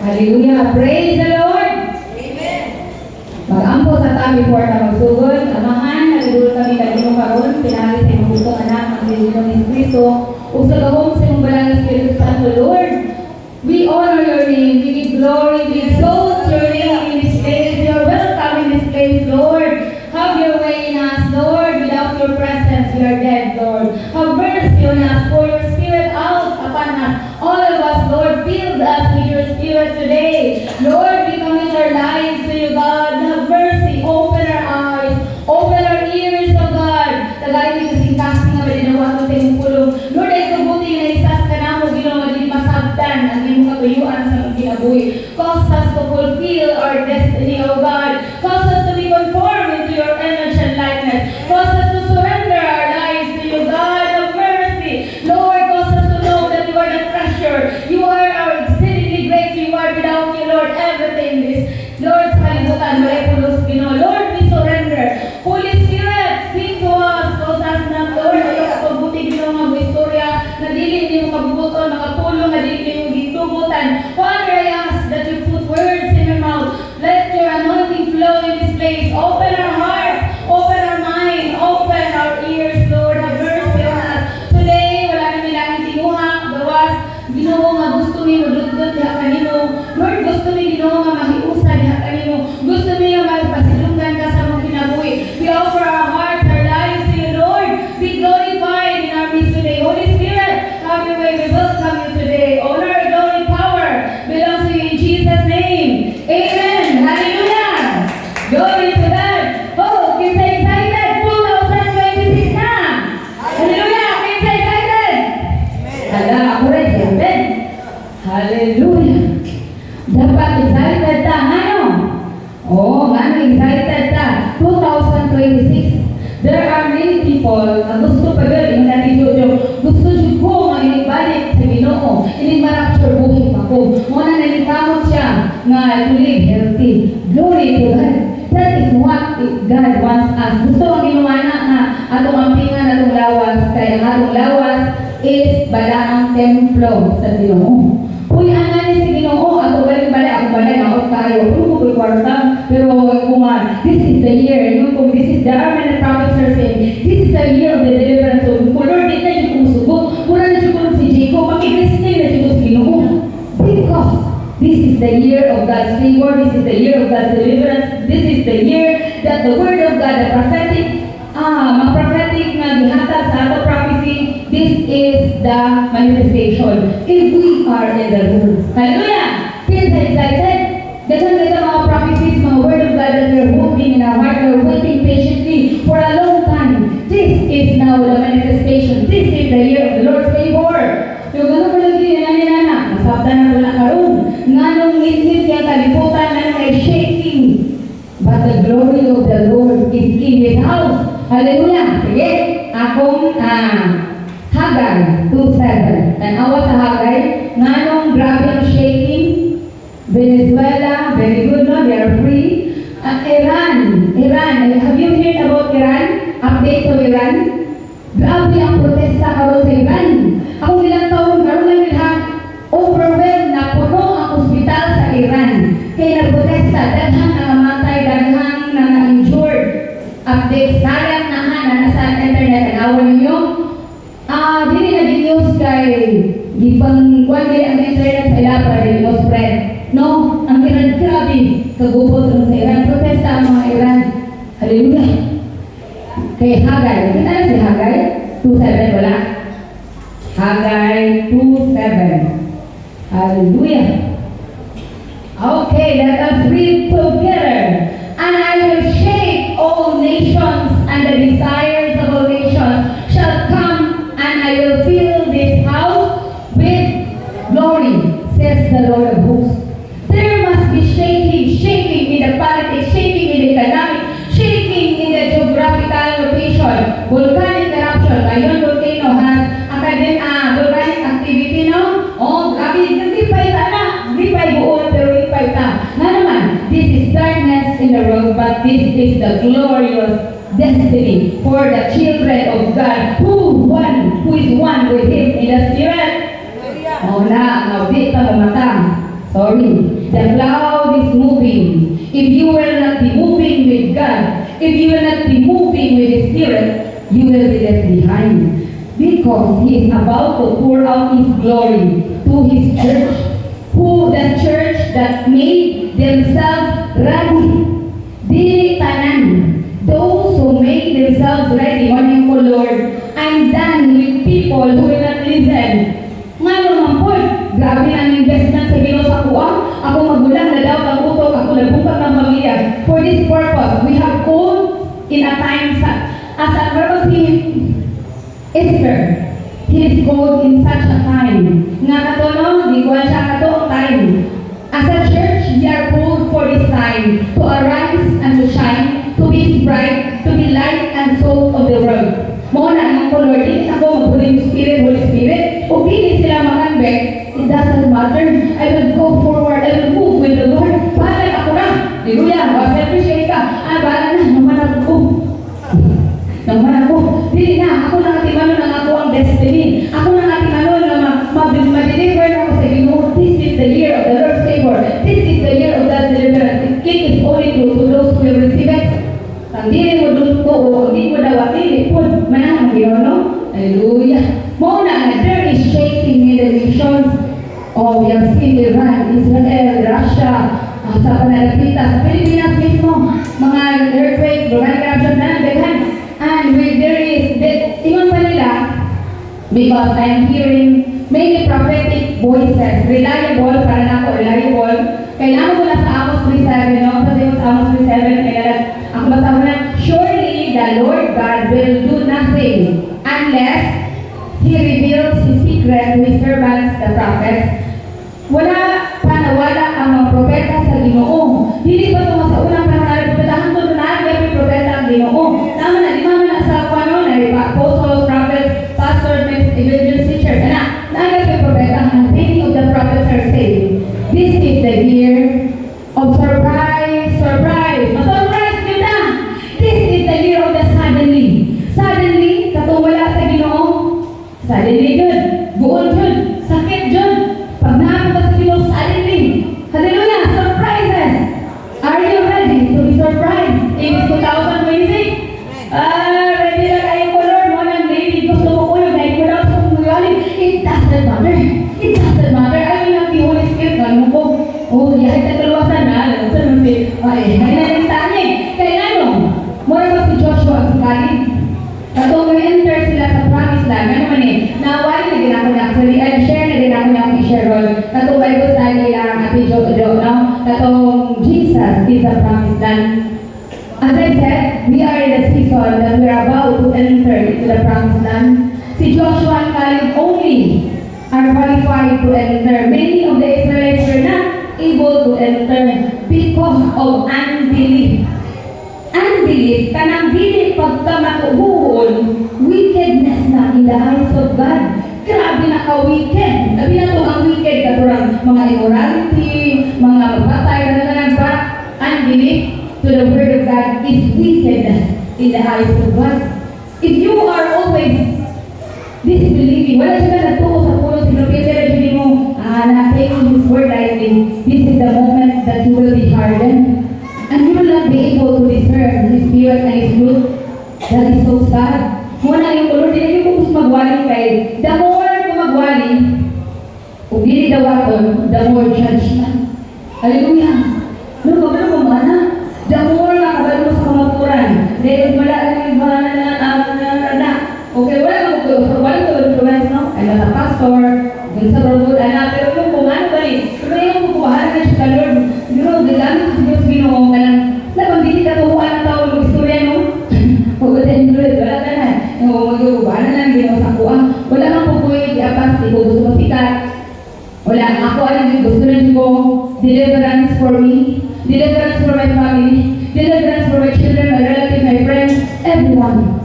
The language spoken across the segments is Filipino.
Hallelujah. Praise the Lord. Amen. Mag-ampo sa tabi for na magsugod. Amahan, nagdulog kami kanino karon, pinali sa imong gustong anak ng Pilipinas ni Cristo. Ug sa gahom sa imong banal nga Espiritu Santo, Lord. We honor your name, we give glory, we exalt your name in this place. You are welcome in this place, Lord. Have your way in us, Lord. Without your presence, we are dead, Lord. Have mercy on us, pour your Spirit out upon us. All of us, Lord, fill us with your Spirit today. Lord, we commit our lives to you, God. Have mercy. Open our eyes. Open our ears, O God. Tagay mo kasing casting nga malinawa ko sa iyong pulong. Lord, ay kabuti na isas ka na mo, ginawa din masabdan ang iyong katuyuan sa mga kinabuhi. Cause us to fulfill our destiny, O God. Cause us to be conformed into your image and likeness. Cause us to surrender our lives to you, God. Have mercy. Lord, cause us to know that you are the treasure. You are our exceedingly great reward. Without you, Lord, everything is, Lord, sa kalibutan, may pulos, Ginoo. Lord, we surrender. Holy Spirit, speak to us. Cause us na, Lord, ayaw kapabuti, Ginoo, mga istorya, na dili hindi mo kabubuton, makatulong, na dili hindi mo gitubutan. Father, I ask that you put words in your mouth. Let your anointing flow in this place. Open our hearts, open our mind, open our ears, Lord. Have mercy on us. Today, wala namin lang tinuha, gawas, Ginoo nga gusto mi madudot diha kanimo. Lord, gusto mi Ginoo nga mahiusa diha kanimo. Gusto mi nga magpasilungan ka sa mong kinabuhi. We offer our hearts, our lives to you, Lord. Be glorified in our midst today. Holy Spirit, have your way. We welcome you today. Honor, glory, power belongs to you in Jesus' name. Amen. Hallelujah. Glory to God. Oh, kinsa excited? 2026 na. Hallelujah. Kinsa excited? Hala, ako rin. Amen. Hallelujah. Dapat excited ta. Ano? Oh, ano excited ta? 2026. There are many people na gusto pa yun, yung natidyo, gusto nyo ko nga inibalik sa Ginoo, inimarapture buhay pa ko. Muna nalikamot siya nga to live healthy. Glory to God. That is what God wants us. Gusto ang inuwana na atong ampingan, atong lawas, kaya ang atong lawas is balaang templo sa Ginoo. Uy, angan si Ginoo, ato balik-balik, ako balik, maot tayo. Kung ko kwarta, pero kuman, this is the year. Kung this is the Armen and prophets are saying, this is the year of the deliverance. So, kung Lord, di na yung kumusugot, muna na yung si Jacob, makikristin na yung si Ginoo. Because this is the year of God's favor, this is the year of God's deliverance, this is the year that the word of God, the prophetic, prophetic na gihatag sa ato prophecy, this is the manifestation. If we are in the Lord. Hallelujah! Kids are excited. Ganun mga prophecies, mga word of God that we're hoping in our heart, we're waiting patiently for a long time. This is now the manifestation. This is the year of the Lord's favor. Yung gano'n pala nana, masabda na wala karoon. Nga nung ngit-ngit kaya kaliputan na may shaking. But the glory of the Lord is in His house. Hallelujah! Sige, akong Haggai 2:7. Tanawa sa Haggai, nga nung grabe ang shaking, Venezuela, very good, no? They are free. Iran, have you heard about Iran? Updates of Iran? Grabe ang protesta karon sa Iran. Ako ilang taon karon lang nila overwhelmed na puno ang ospital sa Iran. Kaya nagprotesta, daghang nangamatay, daghang nanga-injured. Updates, sayang na nasa internet, anawan ninyo. Dili na news kay gipang kuan ang internet sa ila para di mo spread. No, ang Iran grabe kagubot sa Iran, protesta ang mga Iran. Hallelujah. Kay Haggai, kita na si Haggai 2:7 wala. Haggai 2:7. Hallelujah. Okay, let us read together. And I will shake all nations, and the desires of all nations shall come, and I will fill this house with glory, says the Lord of hosts. There must be shaking in the politics, shaking in the economic, shaking in the geographical location, volcanic eruption. Ngayon, volcano has volcanic activity, no? Oh, grabe, hindi pa ita na. Hindi pa ibuon, pero hindi pa ita. Na naman, this is darkness in the world, but this is the glorious destiny for the children of God who is one with Him in the Spirit. Mauna, maudit pa mamatang. Sorry. The cloud is moving. If you will not be moving with God, if you will not be moving with the Spirit, you will be left behind. Because He is about to pour out His glory to His church. The church that made themselves ready. Di tanan. Those who made themselves ready, morning ko, Lord, I'm done with people who will not listen. Nga naman po, grabe ang investment sa Ginoo sa kuha. Ako magulang na daw, kagutok, ako nagbukat ng pamilya. For this purpose, we have called in a time as a purpose Esther. He is called in such a time. Nga katono, di ko siya katong time. As a church, we are called for this time to arise and to shine, to be bright, to be light and salt of the world. Mo na ang ko, Lord, hindi ako mag-Holy Spirit, o pili sila makanbek, it doesn't matter. I will go forward, I will move with the Lord. Balag ako na. Hallelujah. Appreciate ka. Balag na, naman ako. Dili na, ako na katimano ng ako ang destiny. Ako na katimano na ma-deliver ako sa Ginoo. This is the year of the Lord's favor. This is the year of God's deliverance. It is only to those who will receive it. Ang dili mo doon ko, o hindi mo daw dili po, manang ang Ginoo, no? Hallelujah. Mo na, there is shaking in the nations. Oh, we have seen Iran, Israel, Russia, sa panalapita, sa Pilipinas mismo, mga earthquake, volcanic eruption na, daghan. And there is, ingon pa nila, because I'm hearing many prophetic voices, reliable, para na ako, reliable. Kailangan ko na sa Amos 3:7, no? Sa Amos 3:7, kaya ako basa mo na, surely the Lord God will do nothing unless He reveals His secret to His servants, the prophets. Wala pa nawala ang mga propeta sa Ginoo. Dili ba ito sa unang panahon, propetahan ko na yung propeta ang Ginoo. Tama na, di ba na sa kwano na, apostles, prophets, pastors, evangelists, teachers, na yung propeta, and many of the prophets are saying, this is the year of surprise. Ma-surprise kita! This is the year of the suddenly. Suddenly, katong wala sa Ginoo. Suddenly good. Buon good. Sakit good. Pag naapit ka sa Ginoo, suddenly. Hallelujah! Surprises! Are you ready to be surprised in 2026? Ready na kayo ko, Lord. Mo nang David, gusto mo ko yung dahil ko lang sa kumuyaling. It doesn't matter. It doesn't matter. I will not be Holy Spirit. Ganun ko. Oh, yahay ka kaluwasan na. Alam mo si, ay nalintang eh. Kaya ano? Mura ba si Joshua at si Caleb? Katong enter sila sa promised land. Ano man eh? Nawali na din ako na. Actually, share na din ako na akong i-share ron. Katong Bible study lang ati Jojo, no? Katong Jesus is the promised land. As I said, we are in the season that we are about to enter into the promised land. Si Joshua and Caleb only are qualified to enter. Many of the Israelites were not able to enter because of unbelief. Unbelief, kanang dili pagkamatubuhon, wickedness na in the eyes of God. Grabe na ka-wicked. Sabi na ito ang wicked, katurang mga immorality, mga magpatay, ba? Unbelief to the word of God is wickedness in the eyes of God. If you are always disbelieving, wala siya nagtuko sa puno, sinupitira siya mo, na taking His word lightly, this is the moment that you will be hardened. And you will not be able to discern His spirit and His truth. That is so sad. Muna yung kulor, hindi ko gusto magwali kay, the more ko magwali, kung dili the water, the more judgment. Hallelujah. Ano ba mana? The more na kabalo mo sa kamaturan. Dahil wala lang yung na. Okay, wala ko influence, no? I'm not a pastor, dun sa Lord, pero yung kung ano ba rin, pero yung kukuhaan na siya sa Lord, gagamit ko sa Ginoo ka lang, labang dili ka tuhuan ang tao ng istorya, no? Huwag ka influence, wala ka na. Magkukuhaan na lang, Ginoo sa kuha. Wala kang pupuwi, iapas, di ko gusto masikat. Wala, ako gusto rin ko, deliverance for me, deliverance for my family, deliverance for my children, my relatives, my friends, everyone.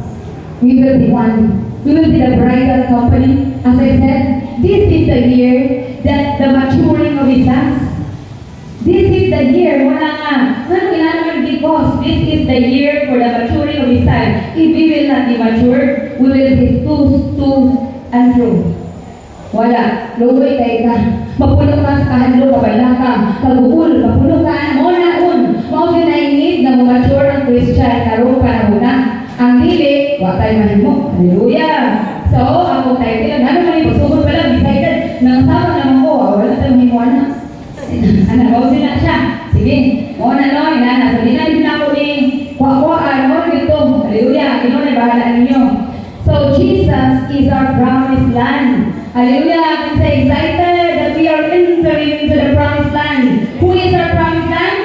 We will be one. We will be the bridal company. As I said, this is the year that the maturing of His sons. This is the year, wala nga. Because this is the year for the maturing of His sons. If we will not be matured, we will be too and fro. Wala. Lugoy kay ka. Mapuno ka sa kahadlo, kabala ka. Kagugul, mapuno ka. Muna un. Mao din na need na mature ang Christian. Karoon ka na una. Ang dili, watay mahimo. Hallelujah. So, ako tayo kailan. Ano man yung pasugod pala, decided. Nangasama naman ko. Wala tayo mahimo anak. Anak, mao din na siya. Sige. Muna no, inana. Sabi na din ako ni kuha-kuhaan. Muna dito. Hallelujah. Kino na bahala ninyo. So, Jesus is our promised land. Hallelujah. I'm so excited that we are entering into the promised land. Who is our promised land?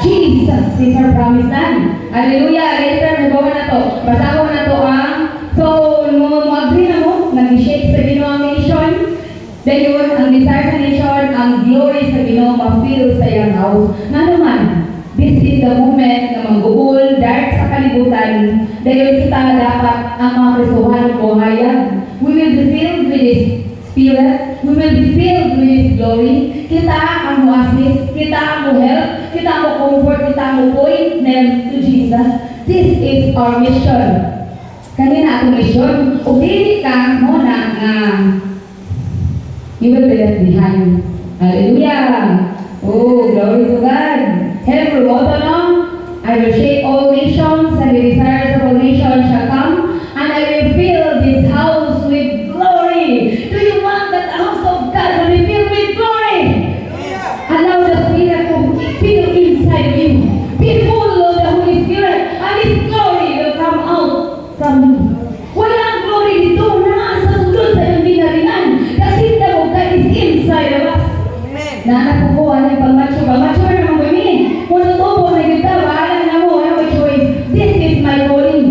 Jesus is our promised land. Hallelujah. Later, nagawa na to. Basaho na to ang so, mo-agree na mo, nag-shake sa Ginoo ang nation. Dayon, ang desire sa nation, ang glory sa Ginoo, ma-feel sa iyang house. Nga naman, this is the moment na mag-uul, dark sa kalibutan. Dayon kita dapat ang mga Kristohan buhayan. We will be filled with His Spirit. We will be filled with His glory. Kita ang mo-assist, kita ang mo-help, kita ang mo-comfort, kita ang mo-point them to Jesus. This is our mission. Kanina ang mission, o dili ka mo na you will be left behind. Hallelujah! Oh, glory to God! Help promote along. I will shake all nations, and the desires of all nations shall come, and I will fill this house with glory. Do you want that the house of God will be filled with glory? Yeah. Allow the Spirit to fill inside of you. Be full of the Holy Spirit, and His glory will come out from you. Walang glory dito na sa sulod sa iyong dinaringan. The kingdom of God is inside of us. Amen. Nanakukuha na yung pag-mature naman mo yun. Kung tutubo na kita, bahala na mo, ano may choice. This is my calling.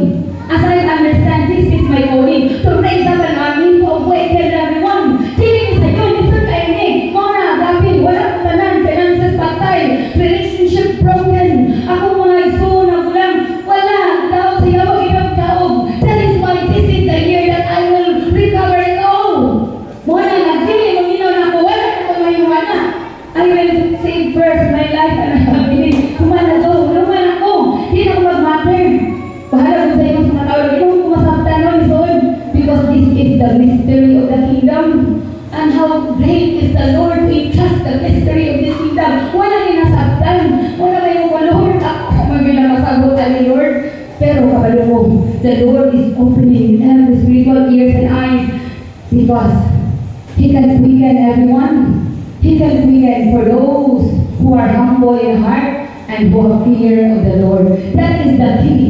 As I understand, this is my calling. To raise up an army, to awaken everyone. Kiling sa iyo, dito kayo ni. Muna, gapin, walang tanan, finances patay, relationship broken. Ako mga iso na bulang, wala, daw sa iyo, mag-ibang. That is why this is the year that I will recover it all. Muna, nagdili, maginaw na ako, wala na ako mahiwana. I will save first my life and I have been kumana to, naman ako, hindi na ako mag-matter. Bahala ko sa iyo sa mga tao, hindi ko kumasabtan no, Lord, because this is the mystery of the kingdom. And how great is the Lord to entrust the mystery of this kingdom. Wala ninasabtan, wala kayo ko, Lord, ako magpinakasagutan ni Lord. Pero kabalo ko, the Lord is opening every spiritual ears and eyes because He can quicken everyone. He can quicken for those who are humble in heart and who have fear of the Lord. That is the key,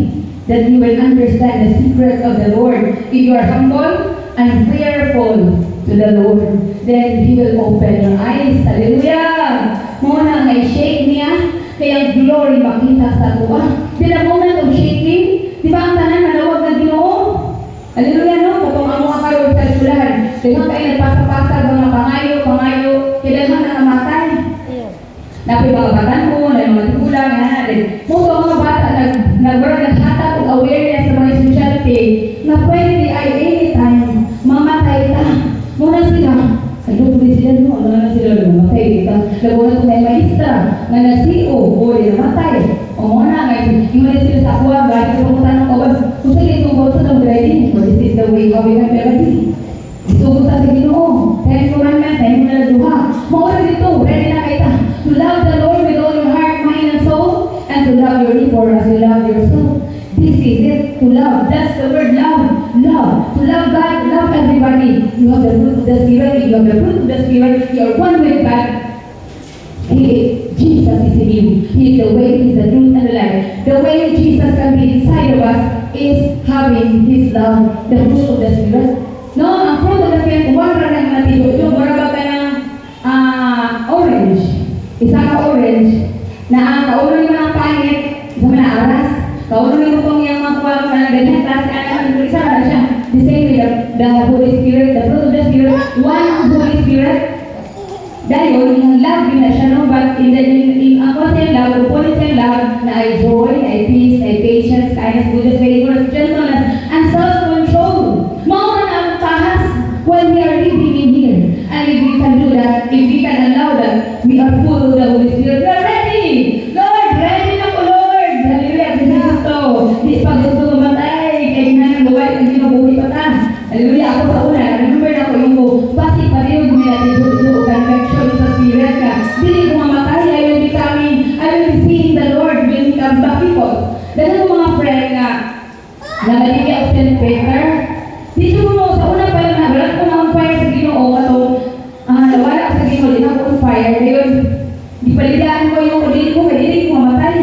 that you will understand the secret of the Lord. If you are humble and fearful to the Lord, then He will open your eyes. Hallelujah! Muna ngay shake niya, kaya glory makita sa tuwa. Di the moment of shaking, di ba ang tanan manawag na Ginoo? Hallelujah, no? Kapag ang mga kayo sa sulahan, kaya kayo nagpasa-pasag mga pangayo, kailangan na namatay. Napi mga batan mo, na mga tigulang, na natin. Mga mga bata, naghatag ng awareness sa mga estudyante na pwede ay anytime mamatay ta. Muna sila, ano sila mo, ano na sila mamatay kita. Labunan ko na maestra, na nasiyo, o namatay. O muna nga, iwan sila sa kuwa, gaya ko pumunta ng kawas. Kung sila itong bawat sa ready, this is the way how we have melody. Isugot sa Ginoo. Ten commandments, tayo mo na duha. Maura dito, ready na kita. To love the Lord with all your heart, mind, and soul, and to love your neighbor as you love yourself. This is it, to love. That's the word love. Love. To love God, love everybody. You have the fruit of the Spirit. If you have the fruit of the Spirit, you are one with God. Jesus is in you. He is the way, He is the truth, and the life. The way Jesus can be inside of us is having His love, the fruit of the Spirit. No, ang fruit of the Spirit, one rang ang natito. Yung maraba ka ng orange. Isa ka orange. Na ang kaulo yung mga pangit, isa na aras. Kaulo yung itong yung mga kuwang na ganyan, klase ka isa na siya. The same with the Holy Spirit, the fruit of the Spirit, one Holy Spirit. Dahil yung love yun na siya, no? But in ako sa love, upunin sa love, na ay joy, na ay peace, na ay patience, kindness, goodness, faithfulness, gentleness, and self-control. Mauna na ang tahas when we are living in here. And if we can do that, if we can allow that, we are full of the Holy Spirit. We are ready! Lord, ready na ko, Lord! Hallelujah, Kristo! Di pa gusto mamatay, kaya nga nang buhay, hindi mabuhay pa ta. Hallelujah, ako sa una, remember na ko yung basi pa Lady of St. Peter. Dito mo, sa una pa lang nabalat ko na on fire sa Ginoo katong nawala sa Ginoo, di na ako on fire. Ngayon, di paligaan ko yung udin ko, kaya hindi ko mamatay.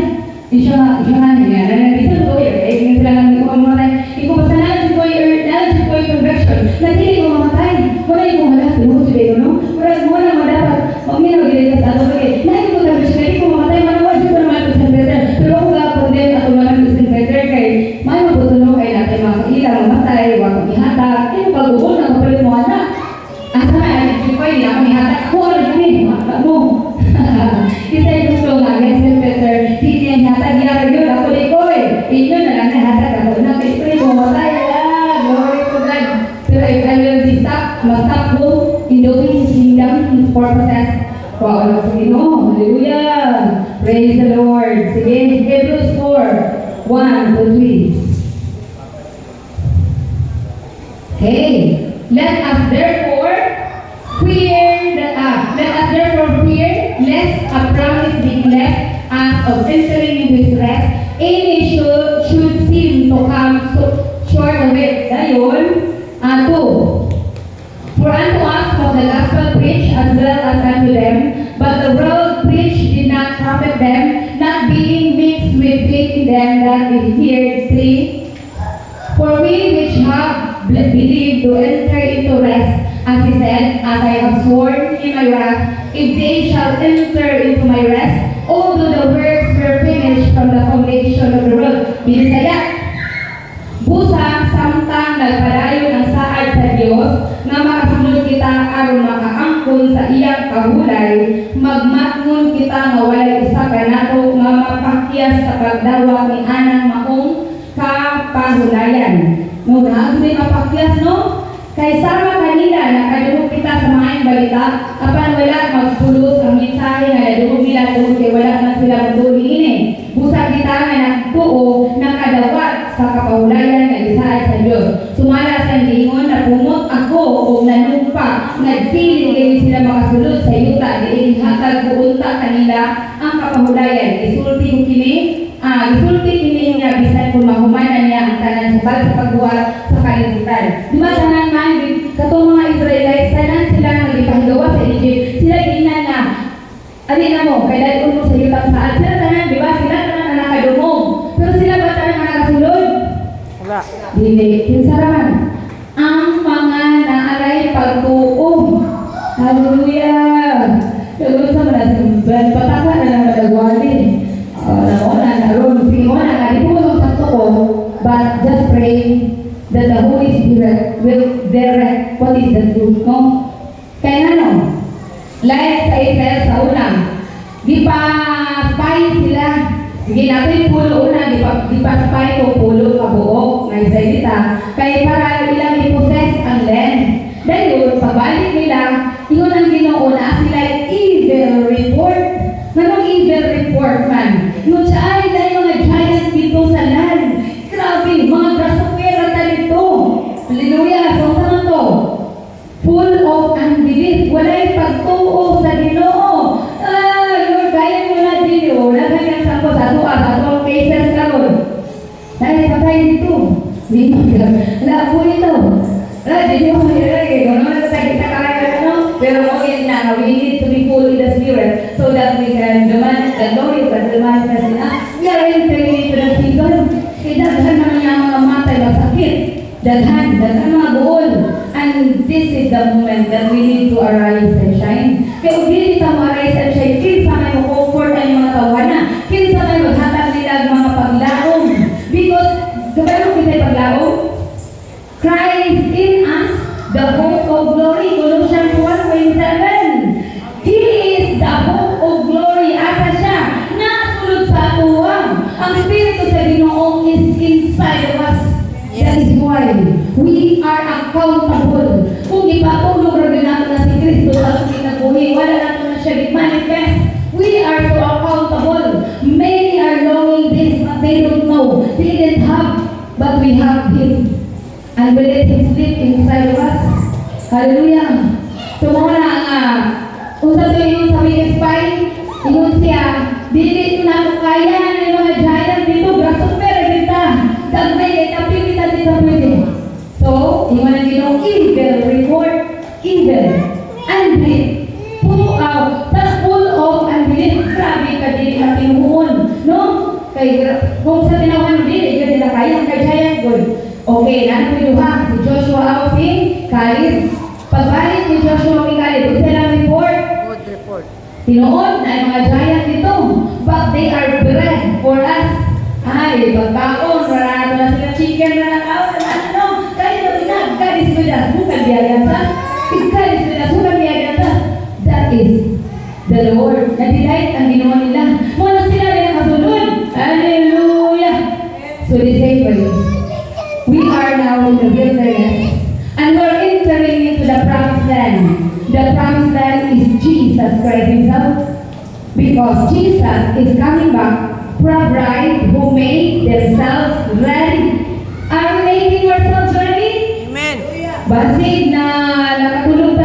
Di siya nga niya. Nananbisan ko, hindi sila nga hindi ko mamatay. Hindi ko basta nalagin ko yung convection. Hindi ko mamatay. Wala yung kung halas, tinuro siya dito, no? Wala mo dapat, magminaw gilid ka sa ato. Nahin ko convection, hindi ko mamatay. Manawad siya ko naman ito St. Peter. Pero ako ga-condemn at naman ito St. Peter kay may mabutulong kay natin mga kailang mamatay, wakang ihatag. Yung pag-ubol na kapalit mo anak. Asa may alit ko hindi ako ihatag. Ako alit kami, makakak mo. Isa yung gusto nga, St. Peter, hindi niya ihatag. Ginagag yun, ako di ko eh. Inyo na lang ihatag ako. Nakaipo yung mamatay. Glory to God. Pero if I will be stuck, must-stop ko in doing His kingdom, His purposes. Wow, alam sige no. Hallelujah. Praise the Lord. Sige, Hebrews 4, 1 to 3. Okay. Let us therefore fear, lest a promise be left us of entering into His rest, any should seem to come short of it. Dayon, 2. For unto us was the gospel preached as well as unto them, but the world preached did not profit them, not being mixed with faith in them that we heard. 3. For we which have believed to enter into rest, as He said, as I have sworn in my wrath, if they shall enter into my rest, although the works were finished from the foundation of the world. Binisaya. Busang samtang nagpadayon ang saad sa Dios nga makasunod kita aron makaangkon sa iyang kahulay, magmatngon kita nga walay usa kanato nga mapakyas sa pagdawat ni anang maong kapahulayan. No, naagdi mapakyas no? Kay sama kanila nakadungog kita sa mga balita, apan wala magpulos ang mensahe nga nadungog nila tungod kay wala man sila magtuloy ini. Busa kita nga nagtuo nakadawat sa kapahulayan nga isaad sa Dios. Sumala sa ingon na pumot ako o nanumpa, nagpili kayo sila makasulod sa yuta diin hatag buunta kanila ang kapahulayan. Isulti ko kini, isulti kini nga bisan kung mahumanan niya ang tanan subal sa pagbuhat sa kalibutan. Di ba tanan man katong mga Israelites, tanan sila nga gipahigawa sa Egypt, sila ginan nga ali na mo, kay dahil mo sa yutang saad, sila tanan, di ba? Sila tanan na nakadumog. Pero sila ba tanan nga nakasulod? Wala. Dili, kinsaraman. Ang mga naalay pagtuo. Hallelujah. Kaya sa mga simban, pataka na lang madagwali. Naroon, sige mo na, hindi po sa tuo, but just pray that the Holy Spirit will direct what is the truth, no? Kaya ano? Like sa Israel sa una, di pa spy sila. Sige natin pulo una, di pa spy ko pulo kabuok na Israelita. Kaya para ilang i-possess ang land. Dahil pabalik nila, yun ang ginauna sila evil report. Nanong evil report man? Yun siya ay dahil mga giant dito sa land. Grabe, mga grasopera talito. Hallelujah, so saan to? Full of unbelief. Wala'y pagtuo sa Ginoo. Lord, kaya mo na dito. Nagayang sa atong cases karon. Dahil patay dito. Wala po ito. Dito mo nilagay. Kung naman sa kita kaya ano. Pero okay na, we need to be full in the Spirit so that we can demand the glory of God. We are entering into the season. Daghan naman niya mga matay masakit. Daghan mga buol. And this is the moment that we need to arise and shine. Kaya kung hindi kita ma-arise and shine, kinsa may comfort ang mga tawana. Kinsa may maghatag nila mga paglaong. Because, kapag kita paglaong, Christ in us, the hope of glory. Colossians 1:7. He is the hope of glory. Asa siya? Nasulod sa tuwang. Ang Espiritu sa Ginoo is inside of us. That is why we are accountable. Kung ipatulog rin natin na si Kristo sa ating kinabuhi, wala natin na siya manifest. We are so accountable. Many are knowing this, but they don't know. They didn't have, but we have Him. And we let Him sleep inside of us. Hallelujah. So mga na, kung sa tuwing sa weekend spy, ingon siya, dili ko na kaya ng mga giant dito, grasopera kita. Dagmay, kapil kita dito Kung sa tinawan mo din, ikaw nila kaya, kay Giant Gold. Okay, nanan ko yung si Joshua ako si Khalid. Pagbalik ni Joshua kay Khalid, ito lang report. Good report. Tinood na yung mga giant dito, but they are bread for us. Ay, pagkaon, marami na sila chicken na nakaon, ano, kaya na pinag, God is with us, bukan biyagan sa, God is with us, bukan biyagan sa, that is the Lord. Na-delight ang ginawa nila. Muna sila rin nakasunod. Hallelujah! So they say for you, we are now in the wilderness, and we're entering into the promised land. The promised land is Jesus Christ Himself, because Jesus is coming back for a bride who made themselves ready. Are we making ourselves ready? Amen. Basig na nakatulog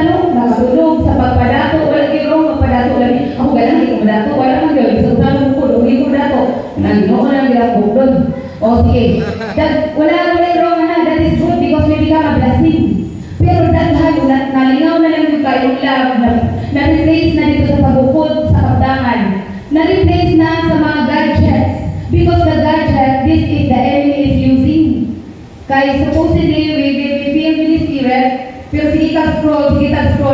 sa pagpadato, wala kayo magpadato lagi. Ako ganang hindi ko madato, wala man yun. Isang tanong ko, hindi ko dato. Naginoon lang nila ko doon. O sige, wala wrong na, that is good because we become a blessing. Pero daghan, nalingaw na lang yung kayong love, na-replace na dito sa pagbukod sa kapdangan. Na-replace na sa mga gadgets. Because the gadget, this is the enemy is using. Kaya supposedly, we feel in the spirit, pero sige ka-scroll,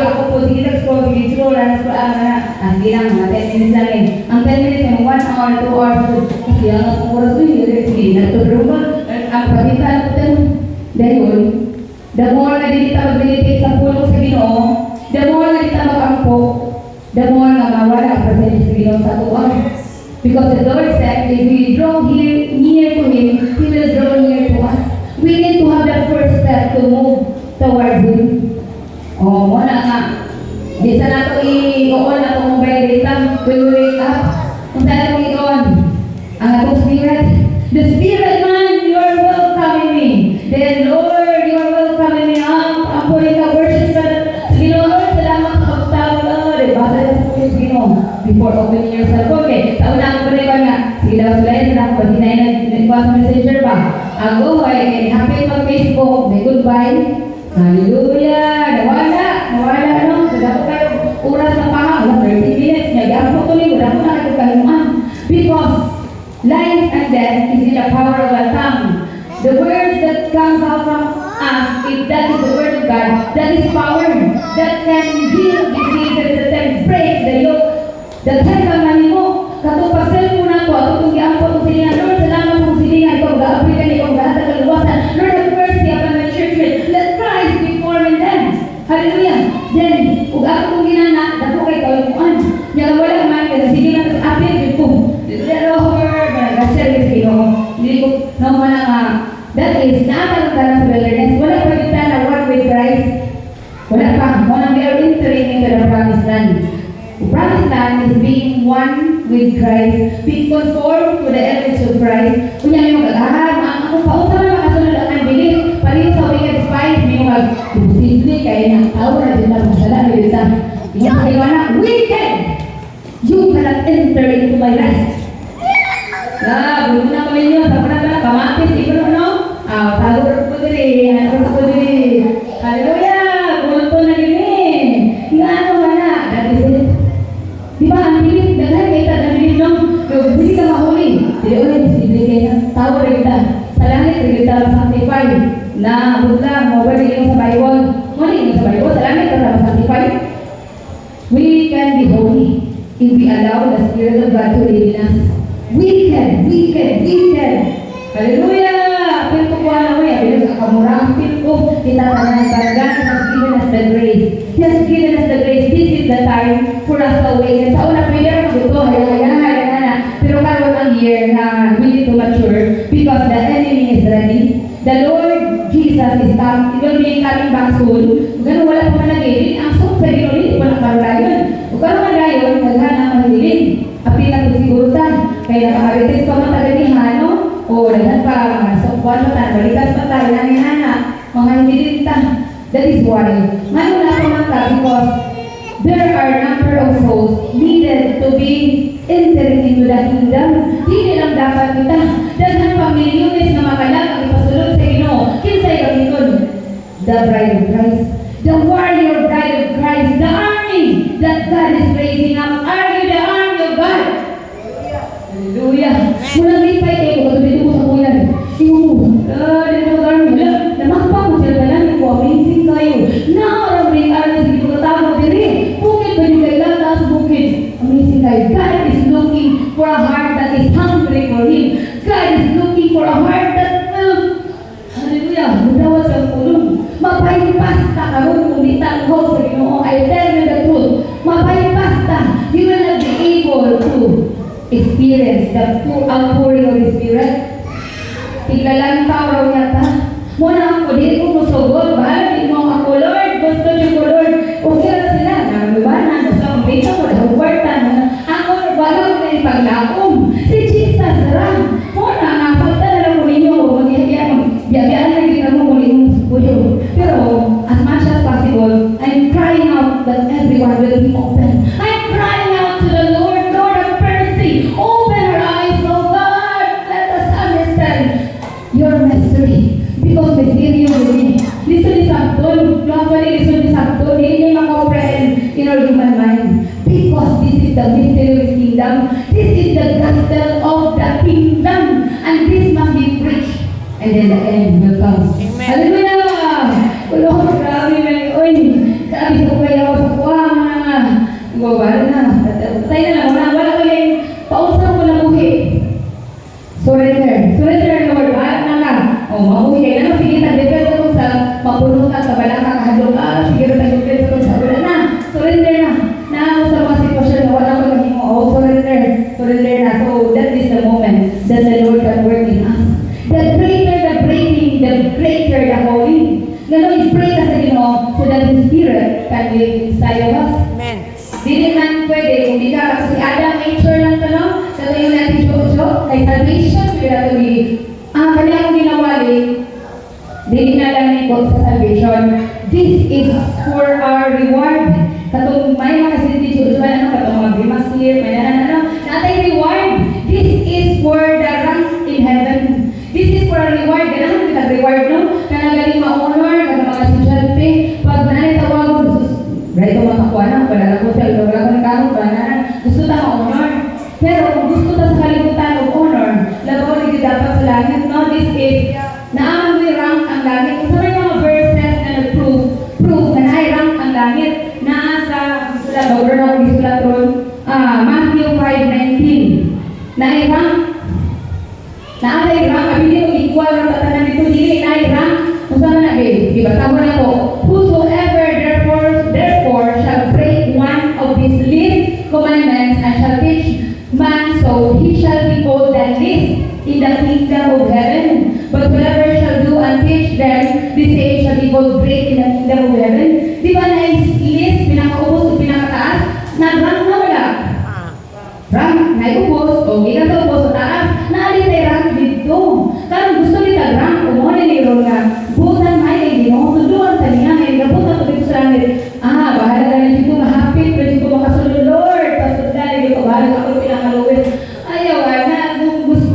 ako po, sige ka-scroll, sige lang, mga 10 minutes lang eh. Ang 10 minutes ay 1 hour, 2 hours, kasi ang oras ko yun, sige, natulog ko, ang pagkitaan ko din, dahil, the more na di kita mag-meditate sa pulong sa Ginoo, the more na di kita mag-ampo, the more na mawala ang presensya sa Ginoo sa tuwa. Because the Lord said, if we draw near to Him, He will draw near to us. We need to have the first step to move towards Him. O, muna nga. Di sa nato i-on na itong mobile data, we will wake up. Kung saan nato i-on, ang atong spirit. The Spirit man, you are welcome in me. Then, Lord, you are welcome in me. Ang puri ka, worship sa Ginoo. Lord, salamat sa pagtawag, Lord. Basa na sa puri sa Ginoo. Before opening yourself. Okay, sa una ko rin nga, sige daw sila yun, ako ba sinay nagkuha sa messenger ba? Ako, ay happy mag-Facebook, may goodbye. Hallelujah! Nawala, no? Sada ko kayo, oras na pa, 30 minutes, may gapo ko rin, wala ko na kayo kaluman. Because life and death is in the power of our tongue. The words that comes out from us, if that is the word of God, that is power, that can heal diseases, that can break the yoke. Daghan kang manimo, katupasel mo na ko, atong giampo itong silingan. Lord, salamat sa silingan, ikaw ga-aplikan, ikaw ga-hatag ang luwasan. Lord, have mercy upon my church. Let Christ be formed in them. Hallelujah. Then, kung ako itong ginana, dako kay kalukuan. Yang wala man, kasi sige na sa apil, ko. Lord, nag-share kasi ino. Hindi ko, naman nga, that is, naman ka sa wilderness. Wala pa kita na work with Christ. Wala pa. Wala we are entering into the promised land. The promised land is being one with Christ, being conformed to the image of Christ. Kunya may mag-agahan, ako paunta na makasunod ang unbelief, pareho sa wicked spies, may mag-simple kaya ng tao na din na masala, may dita. Yung kaiwa na, wicked! You cannot enter into my rest. Bulo na kami nyo, sa pala kamatis, ikaw no? Tago ko diri, hallelujah! Bulto na gini! Nga ano ba na? That is it. Diba, ang bilis, daghan kayo ang bilis nung, hindi ka mahuli. Hindi ulit, posible kayo. Tawa rin kita. Sa langit, rin kita sanctify. Na, butla, mawala yung sa Bible. Muli yung sa Bible, sa langit, rin sanctify. We can be holy if we allow the Spirit of God to live in us. We can. Hallelujah! Apil ko po ano eh, apil sa kamura, apil ko, kita tanan talaga, has given us the grace. He has given us the grace. This is the time for us to awaken. Sa una, pwede rin mag-ito, hayaan. Pero karoon ang year na we need to mature because the enemy is ready. The Lord Jesus is coming. It will be coming back soon. Ganun wala pa man nag-ibig. Ang sok sa ginuli, hindi pa nakaroon. Kung karoon rayon, naghan ang mahilig. Apil na kung sigurutan. Kaya nakaharitis pa mga taganihan, no? O naghan pa, mga sokwan pa tayo, balikas pa tayo, nanginana, mga hindi din ta. That is why, ngayon na ako ng because there are number of souls needed to be entering into the kingdom. Hindi lang dapat kita. Daghan pa milyones na makalag ang ipasulod sa Ginoo. Kinsay gamiton? The bride of Christ. The warrior bride of Christ. The army that God is raising up. Are you the army of God? Hallelujah. Mula lipay kayo, sa pulong. Mabaypas ta karon kung di tanghaw sa Ginoo. I tell you the truth. Mabaypas ta. You will not be able to experience the outpouring of the Spirit. Tiglalang tao raw niya ta. Muna ako, di ko musugod. Bahala di mo ako, Lord. Gusto niyo ko, Lord. Okay na sila. Nagabanan. Basta kung bita ko, nagwartan. Ako, wala ko na ipaglakom. Si Jesus, ram. Muna, napagta na lang ko ninyo. Biyabiyaan na kita mo kung inyong sukuyo. Pero, as much as possible, I'm crying out that everyone will be open. I'm crying out to the Lord, Lord of mercy. Open our eyes, oh God. Let us understand your mystery. Because mysterious with me. Listen ni Sabton. Normally, listen ni Sabton. Hindi niya maka-comprehend in our human mind. Because this is the mysterious kingdom. This is the gospel of the kingdom. And this must be preached. And then the end will come. Amen. Hallelujah! Lord, grabe man. Uy, grabe sa kayo sa kuha mga gawala na. Patay na lang. Wala ko yung pausap ko na buhi. Surrender. Surrender, Lord. Bahala na lang. O, mabuhi kayo na. Sige, tag-defense ako sa mapulong ka, sa balaka, kahadong ka. Sige, tag-defense ako sa wala na. Surrender na. Na ako sa mga sitwasyon na wala ko lang mo. O, surrender. Surrender na. So, that is the moment that the Lord can work in us. The greater the breaking, the greater the calling. Ganun, i-pray ka sa Ginoo so that His Spirit can live inside of us. Amen. Dili man pwede, kung di ka, kasi si Adam, nature lang to, no? Sa tayo natin, Jojo, kay salvation, pwede na to kanya akong ginawali, dili na lang ikot sa salvation. This is for our reward. Katong may mga sinti, Jojo, ano, katong mga grimas here, may natay reward. This is for the rank in heaven. This is for a reward. Ganun kita reward, no? Kanagaling ma-honor, kanang mga estudyante, pag nanay tawag ko, right, makakuha na, wala ko sa wala ko ng kamong, wala na, gusto ta ma-honor. Pero kung gusto ta sa kalibutan of honor, labaw na dapat sa langit, no? This is, naaman mo rank ang langit. Isa rin mga verses na nag-prove na na-rank ang langit na sa, labaw na ako isulatron, Matthew 5:19. Na-rank, abili ko equal ng tatanan dito, dili na-rank. Kung saan na, ibasa mo na ko. Whosoever therefore shall break one of these least commandments and shall teach man, so he shall be called the least in the kingdom of heaven. But whoever shall do and teach them, the same shall be called great in the kingdom of heaven. Di ba na-list, pinakaubos o pinakataas? Nag-rank na wala? Rank, na-ubos, o gina sa ubos sa taas, naalit ay rank dito. Karang gusto nila rank, umuha nila nga, butan may ay Ginoo, tuduan sa niya, ay gabutan ko dito sa langit. Bahala ka na dito, mahapit, pero dito makasunod, Lord, pasod na, dito, bahala ako pinakaluwis. Ayaw,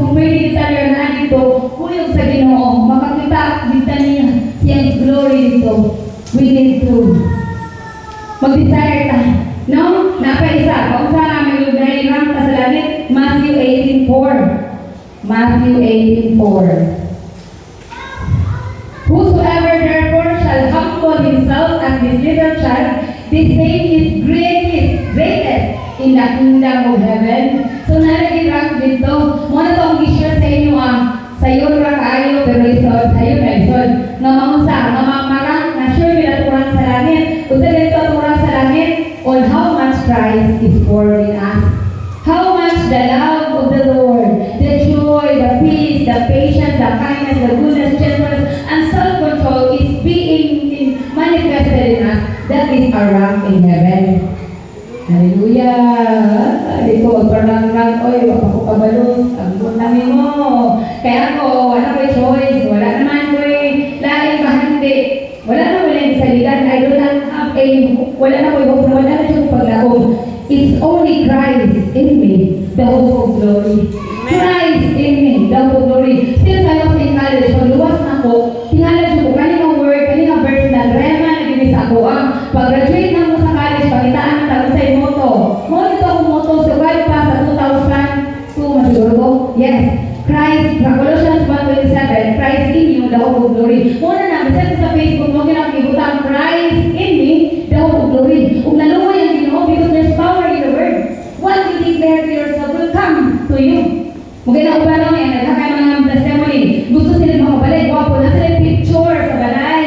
kung pwede kita na dito, kuyog sa Ginoo, makakita dito niya, siyang glory dito. We need to mag-desire ta. No? Napaisa, kung saan namin yung nai-rank ka sa langit, Matthew 18:4. Matthew 18:4. Whosoever therefore shall humble himself as this little child, the same is greatest in the kingdom of heaven. So nalagay-rank dito. Muna to ang gisure sa inyo sayo ra kaayo pero isod, sayo na isod. Nga maunsa, nga mamarang, na sure nila turang sa langit. Kung sa dito turang sa langit, on how much Christ is pouring us. How much the love of the Lord, the joy, the peace, the patience, the kindness, the goodness, gentleness, and self-control is being manifested in us. That is our rank in heaven. Hallelujah! Dito, magparang-rank, oy, wapa ko kabalos, ang namin mo. Kaya ako, wala ko'y choice, wala naman ko'y laing bahandi. Wala na wala yung salitan, I don't have a, wala na ko'y hope, wala na siyang paglaong. It's only Christ in me, the hope of glory. Christ in me, the hope of glory. Since I was in college, pagluwas na ko, tingalan ko kanina word, kanina verse na rema na ginis ako. Pag-graduate na mo sa college, pakitaan ng tawag sa moto. Moto akong moto, survive pa sa 2002, masiguro ko. Yes, Christ, sa Colossians 1:27, Christ in you, the hope of glory. Muna na, bisa sa Facebook, mo kinakibutang Christ in me, the hope of glory. Kung naluwa yung Ginoo, because there's power in the word. What you declare to yourself will come to you. Mungkin na upano yan, naghakay mga testimony. Gusto sila makabalik, wapo na sila picture sa balay.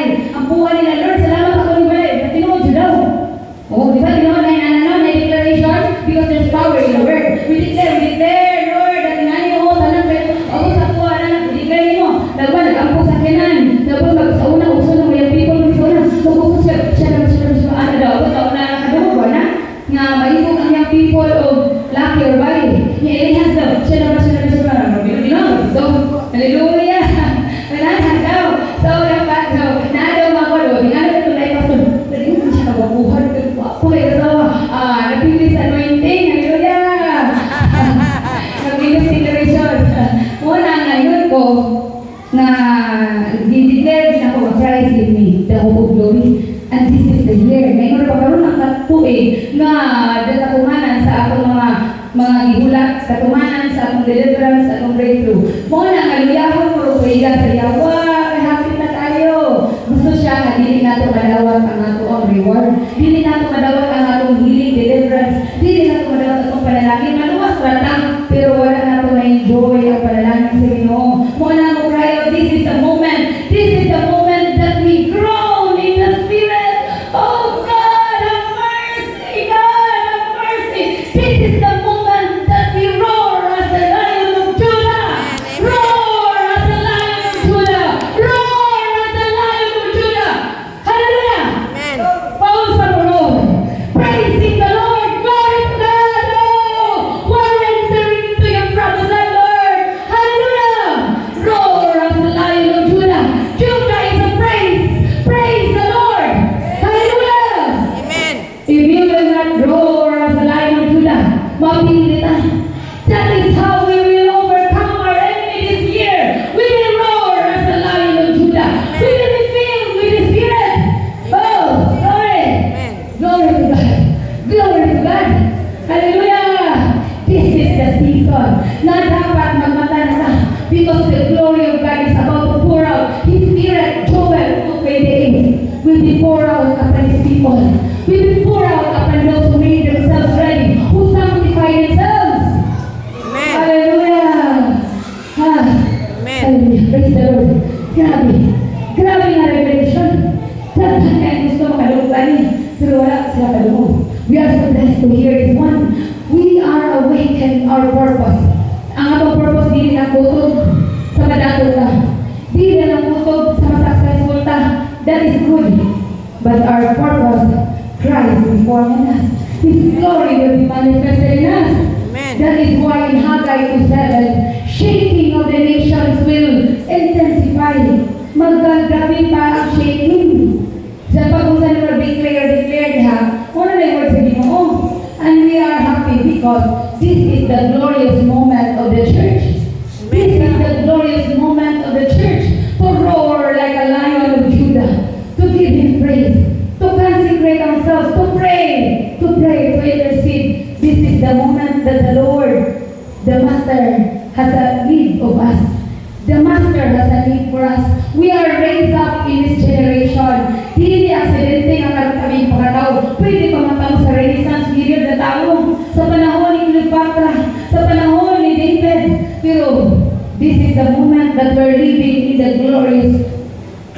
Christ in me, the hope of glory. And this is the year. Ngayon na pagkaroon ng katuig nga katumanan sa atong mga gihulat, katumanan sa atong deliverance, sa atong breakthrough. Mo na nga luyahon mo rupiga sa yawa, kahapit na tayo. Gusto siya nga dili nato madawat ang ato ang reward. Dili nato madawat ang atong healing, deliverance. Dili nato madawat ang atong panalangin. Maluwas ratang, pero wala nato na-enjoy ang panalangin sa Ginoo. Mo na mo cry out, this is the moment. This is the moment that we grow in the Spirit. Oh God, have mercy, God, have mercy. This is the moment that we roar as the Lion of Judah. Roar as the Lion of Judah. Roar as the Lion of Judah. Hallelujah. Amen. Paul sa Lord. Praising the Lord. Glory to God. Oh, we're entering into your promised Lord. Hallelujah. Roar as the Lion of Judah. Judah is a praise. Praise the Lord. Hallelujah. Amen. If you will not roar as the Lion of Judah, mapili na. That is how we will overcome our enemy this year. We will roar as the Lion of Judah. We will be filled with the Spirit. Oh, glory. Amen. Glory to God. Glory to God. Hallelujah. This is the season na dapat magmata na ka because the glory of God is about to pour out. His Spirit, Joel 2:28, will be poured out upon His people. Will be poured out upon those who made themselves ready, who sanctify themselves. Amen. Hallelujah. Ha. Amen. Hallelujah. Praise the Lord. Grabe. Grabe nga revelation. Dapat kaya gusto makalunggan eh. Pero wala sila kalungog. We are so blessed to hear this one. We are awakened our purpose. Ang atong purpose, di na kutob sa madato ta. Di na kutob sa successful ta. That is good. But our purpose, Christ before us. His glory will be manifested in us. Amen. That is why in Haggai 2:7, shaking of the nations will intensify. Magagabi pa ang shaking. Sa pag-usan mo, declare ha. Una na yung word sa Ginoo. And we are happy because this is the glorious moment of the church. This is the glorious moment of the church to roar like a Lion of Judah, to give Him praise, to consecrate ourselves, to pray, to intercede. This is the moment that the Lord, the Master, has a need of us. The Master has a need for us. We are raised up in this generation. Hindi aksidente ang kaming pagkatao. Pwede pa matao sa Renaissance period na tao. Sa panahon ni Cleopatra, sa panahon ni David. Pero this is the moment that we're living in the glorious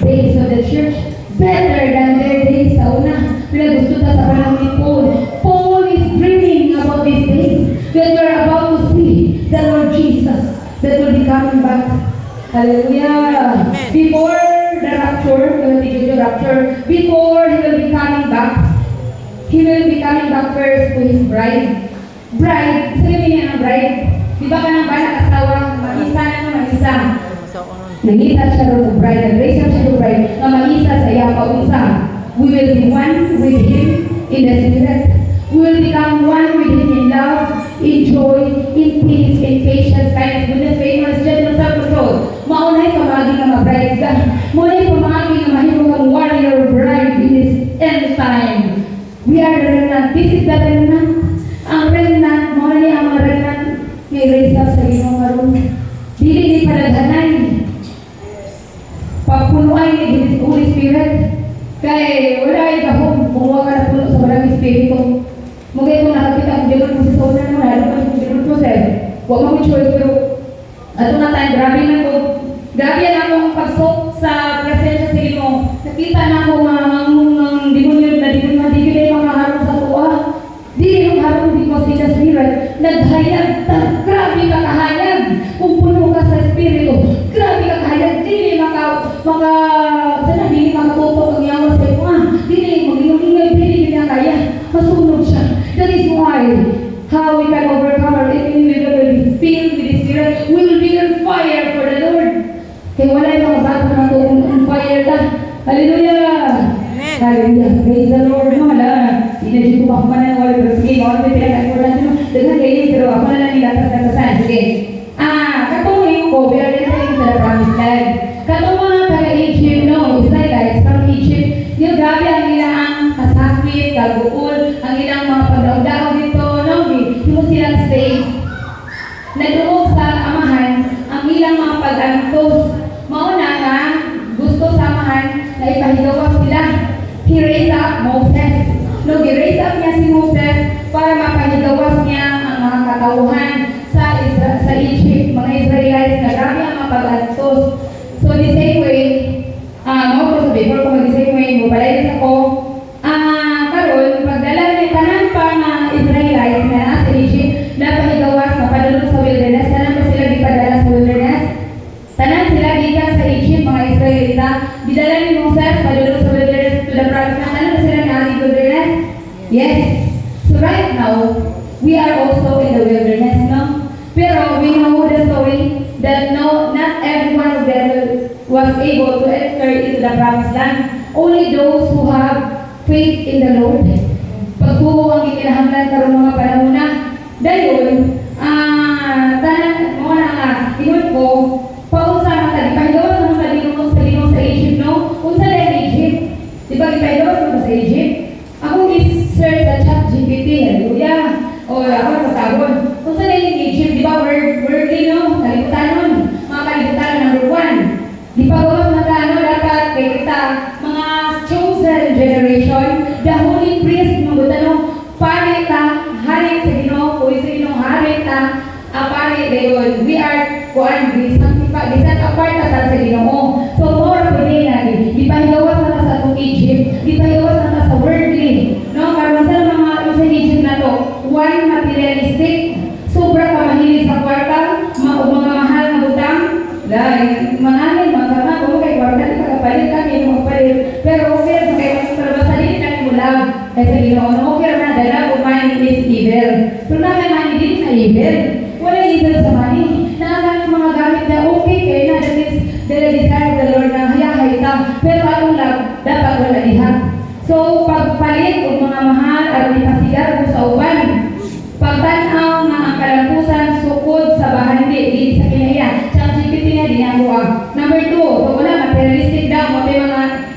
days of the church. Better than their days sa una. Pinagusto ta sa panahon ni Paul. Paul is dreaming about these days that we're about to see the Lord Jesus that will be coming back. Hallelujah. Amen. Before the rapture, before He will be coming back, He will be coming back first to His bride. Bride, sabi niya ng bride, di ba ka nang ba nakasawa, mag-isa na mag-isa. Nangita siya rin ng bride, nag-raise siya ng bride, na mag-isa sa iya pa-usa. We will be one with Him in the Spirit. We will become one with Him in love, in joy, in peace, in patience, kindness, goodness, faithfulness, gentleness, self-control. Maunay pamagi nga ma-bride ka. Maunay pamagi nga mahimo kang warrior bride in this end time. We are the remnant. This is the remnant. Ang remnant, maunay ang mga remnant may raise up sa Ginoo karon. Dili ni palaghanay. Pagpunuan ni Holy Spirit. Kay wala ay kahong kumuha ka na puno sa maraming Espiritu. Mugay kung nakakita ang Diyos mo sa sauna mo, lalo pa yung Diyos mo sir. Huwag mo choice, pero ato na tayo, grabe na ko. Grabe na akong pagsok sa presensya sa Ginoo. Nakita na ako ang demonyo na di kayo makaharap sa tuwa. Di yung harap because in the Spirit, naghayag, grabe ka kahayag. Kung puno ka sa Espiritu, grabe ka kahayag. Dili dili makatutok ang yawa sa iyo. Dili mag-ingay, dili kaya. Masunod siya. That is why how we can overcome our enemy. We will be filled with the Spirit. We will be on fire for the Lord. Kaya wala yung mga bago na ito on fire ta. Hallelujah! Amen. Hallelujah! Praise the Lord. Wala. Hindi ko pa na wala. Pero sige, wala may pinag-alpo natin. Dengan kayo, pero ako na lang nilatas-latasan. Sige. Katong ko, we are entering to the promised land. Katong mga taga-age, you know, Israelite, mapahigawas sila. He raised up Moses. No, gi-raise up niya si Moses para mapahigawas niya ang mga katauhan sa Egypt, mga Israelites na grabe ang mapag-atos. So the same way, before ko the same way, mupalayan ako, karon pagdala ni tanan pa na Israelites na nasa Egypt, napahigawas, mapadulog sa wilderness, tanan pa sila gipadala sa wilderness? Tanan sila gikan sa Egypt, mga Israelita, gidala ni Moses, padulog sa wilderness to the promised land. Tanan pa sila na wilderness? Yes. So right now, we are also in the wilderness, no? Pero we know the story that not every one of them was able to enter into the promised land. Only those who have faith in the Lord. Pagbuo ang ikinahanglan karong mga panahon na. Dayon, tanan mo na nga, ingon ko, paunsa man tadi pahigawas mo sa dinong sa Egypt, no? Unsa na Egypt? Di ba gipahigawas mo sa Egypt? Ako gi-search sa ChatGPT, hallelujah. O ako pasabon. Kung saan yung Egypt, di ba worldly, no? Kalibutan nun. Mga kalibutan number 1. Di pa gawas na dapat kay kita, mga chosen generation, the holy priest, mga no? Pare ta, hari sa Ginoo, kuwi sa Ginoo, hari ta, pare dayon. We are set apart na sa Ginoo. So more pa din natin. Di pa gawas na sa itong Egypt, di pa gawas na sa worldly. No? Karon sa mga sa Egypt na to, one materialistic, sobra pa mahilig sa kwarta, mga mahal na butang, dahil manganin, mga kung kay kwarta, di ka kapalit ka, kayo magpalit, pero okay, sa kayo magtrabaho sa din na mula, ay sa Ginoo, okay na dala, kung money is evil. Pero na may money din na evil, wala evil sa money, nakakang mga gamit na okay, kaya na, that is the desire of the Lord na hayahay ta, pero anong lang, dapat wala lihat. So, pagpalit o mga mahal at ipasigar mo sa uban, pagtanaw na ang kalampusan sukod sa bahandi, di sa kinaya. ChatGPT nga din ako Number 2, so wala, materialistic daw.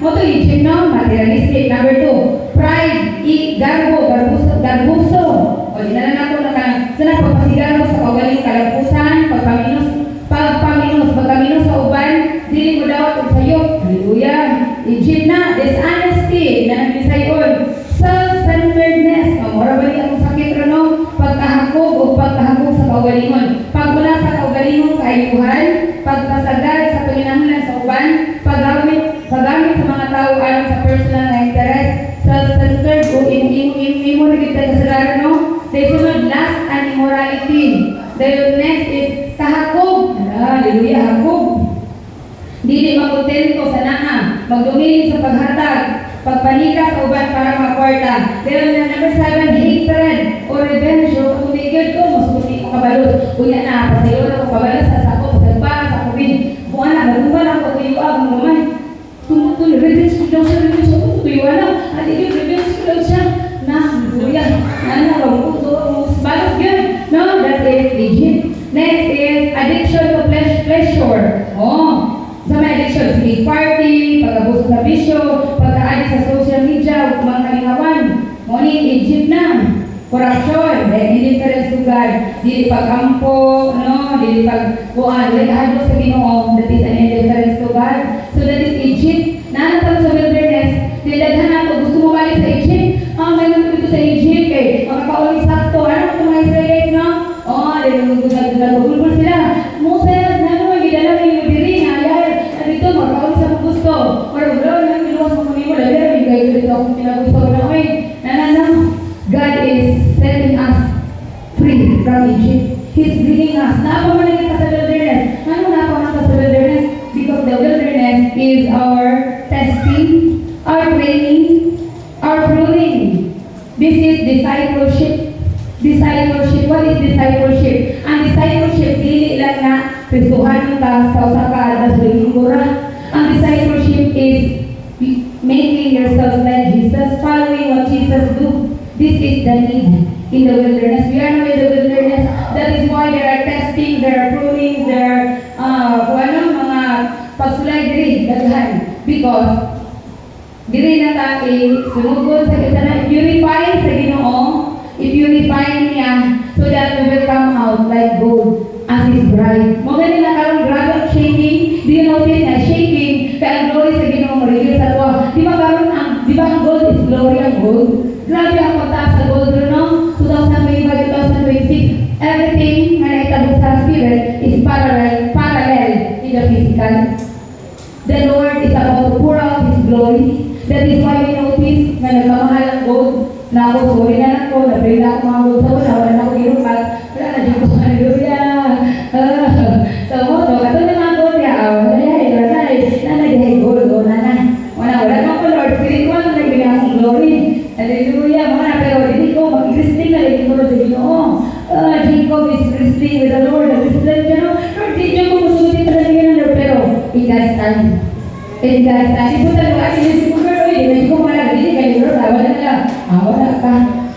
Moto Egypt, no? Materialistic. Number 2, pride, garbuso. O, di na lang ako sana pagpasigar mo sa kaugaling kalampusan, pagpaminos sa uban, dili mo daw at sayop. Hallelujah. Egypt na, dishonesty, na nagbisayon, self-centeredness, mura ba niya akong sakit no? Pagkahakog o pagkahakog sa kaugalingon. Pagmula sa kaugalingon kaayuhan, pagpasagad sa panginahanglan sa uban, paggamit sa mga tao alang sa personal na interest, self-centered o imo na kita kasalaran, no? Dahil sunod, last and immorality. Dahil next is kahakog. Hallelujah, hakog. Dili makontento sa naa, magdumili sa paghatag, pagpanika sa uban para makwarta. Then number 7, hatred or revenge o kumigil ko, mas puti ko kabalot. Kuya na, pasayo na ko kabalot sa sako, pasagpa, sa kubin. Buwan na, magumba lang ko tuyuan, mga mamay. Tumutun, revenge ko daw siya, revenge ko, tuyuan lang. At yun, revenge ko daw siya. Na, kuya, wag ko, so, balot yun. No, that is Egypt. Next is addiction to pleasure. Sa may addiction, sige, party, pag-abuso sa bisyo, pagka-addict sa social media, mga kalingawan. Morning, Egypt na. Corruption, indifference to God, dili pag-ampo, no? Dili pag-buwan, dili kahadlo sa Ginoo, that is an indifference to God. So that is Egypt. Nanatang sa wilderness, dilaghan nato, gusto mo balik sa Egypt? May nato dito sa Egypt, makakauli sakto. Ano ito mga Israelites, no? Nagugulgul sila. Moses, gidala mo yung diri, dito, magkaon sa mga gusto. Or wala lang niluwas mo kami mo, labi, kayo dito akong pinagusto na kami. God is setting us free from Egypt. He's bringing us. Napamalagay ka sa wilderness. Ano napamalagay ka sa wilderness? Because the wilderness is our testing, our training, our pruning. This is discipleship. Discipleship. What is discipleship? Ang discipleship, dili lang na Kristuhan ka sa usa ka alas lingkura. Ang discipleship is making yourself like Jesus, following what Jesus do. This is the need in the wilderness. We are now in the wilderness. That is why there are testing, there are pruning, there are mga pagsulay diri daghan. Because diri na ta sunugod sa kita na purify sa Ginoo, i-purify niya so that we will come out like gold as His bride. Mga nila karong grabe shaking. Do you notice na shaking? Kaya ang glory sa Ginoo mo reveal sa tuwa. ba ang gold is glory ang gold? Grabe ang pagtaas sa gold, no? 2025, 2026, everything na naitagod sa spirit is parallel in the physical. The Lord is about to pour out His glory. That is why we notice na nagmamahal ang gold. Na ako, sorry na ako, nabili na ako mga gold sa una, wala na ako ginupat. Wala na, di ko, hallelujah. So, kato na mga gold ya, nanay, gold, wala na ako, Lord, spiritual na nagbili akong glory. Hallelujah, pero hindi ko, mag-existing na rin ko sa Ginoo. Jacob is wrestling with the Lord, Lord, di ko musulit talaga yan, pero in God's time. In God's time, ito talaga, hindi ko hindi ko malagili, kaya Lord, wala na.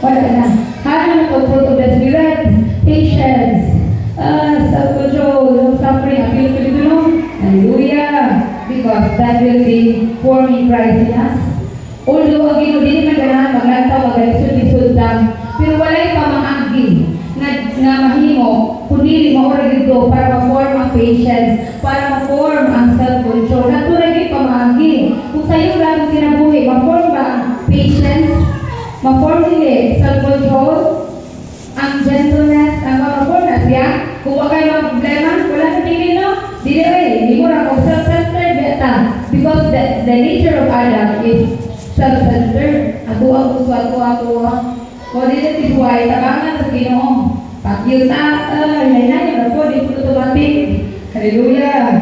Wala na. Ano na to, fruit of the Spirit, patience, self-control, suffering, appeal to the Lord. Hallelujah. Because that will be forming Christ in us. Although, ang Ginoo, hindi naman ganahan, maglantaw, magalisod-lisod lang, pero wala'y pamangagi na mahimo, kundi maura dito para ma-form ang patience, para ma-form ang self-control. Naturally, pamangagi. Kung sa'yo lang kinabuhi, ma-form ba ang patience? Ma-form nila self-control, ang gentleness, ang ma-form na siya. Kung wala kayo mga problema, wala na tingin, no? Hindi mo lang kung self-centered, beta. Because the nature of Adam is self-centered. Ako. O this is why, tabangan sa Ginoo. Pakyuta, hinay-hinay, ako, di ko automatic. Hallelujah.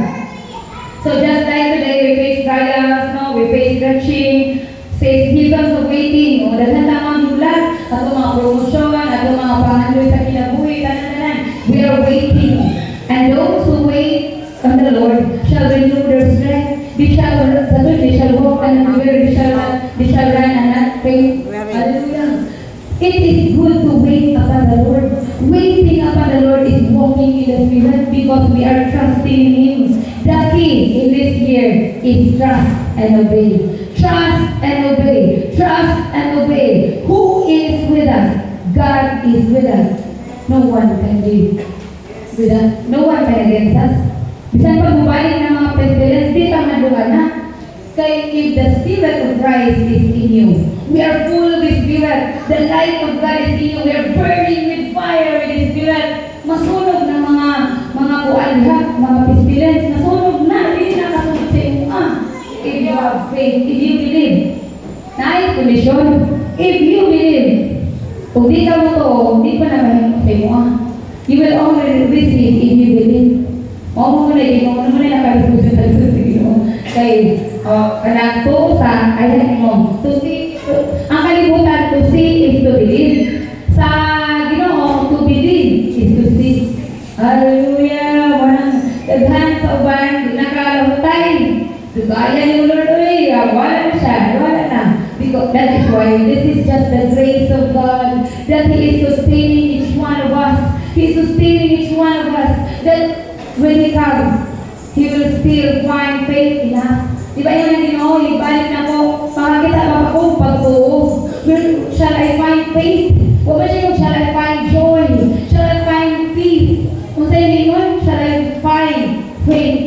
So just like today, we face trials, no? We face searching, seasons of waiting, o dahan tamang dulat, ato mga promosyon, ato mga pangandoy sa kinabuhi, tanan-tanan. We are waiting. And those who wait on the Lord shall renew their strength. They shall walk and not be weary, they shall run and not faint. Hallelujah. It is good to wait upon the Lord. Waiting upon the Lord is walking in the Spirit because we are trusting in Him. The key in this year is trust and obey. Trust and obey. Trust and obey. Who is with us? God is with us. No one can be with us. No one can against us. Bisan pagbubalik ng mga pestilence, di tamadungan na. Kaya if the Spirit of Christ is in you, we are full of the Spirit. The light of God is in you. We are burning with fire with the Spirit. Masunog na mga bualhak, mga pestilence. Masunog na, hindi na kasunod sa inyo. If you have faith, if you believe. Nais kondisyon. If you believe. Kung di ka mo to, hindi pa naman sa inyo. You will only receive if you believe. Mo na nakalimutan sa Ginoo. Kay kanang to sa ayan mo. Ang kalimutan to see is to believe. Sa Ginoo, to believe is to see. Hallelujah. Walang daghan sa uban, nakalutay. Dugaya ni Lord, wala na siya, wala na. Because that is why this is just the grace of God that He is sustaining each one of us. He is sustaining each one of us. That when He comes, He will still find faith in us. Diba yun ang Ginoo, ibalik na ko, makakita ba ako pagtuo? Shall I find faith? O ba siya shall I find joy? Shall I find peace? Kung sa'yo yun, shall I find faith?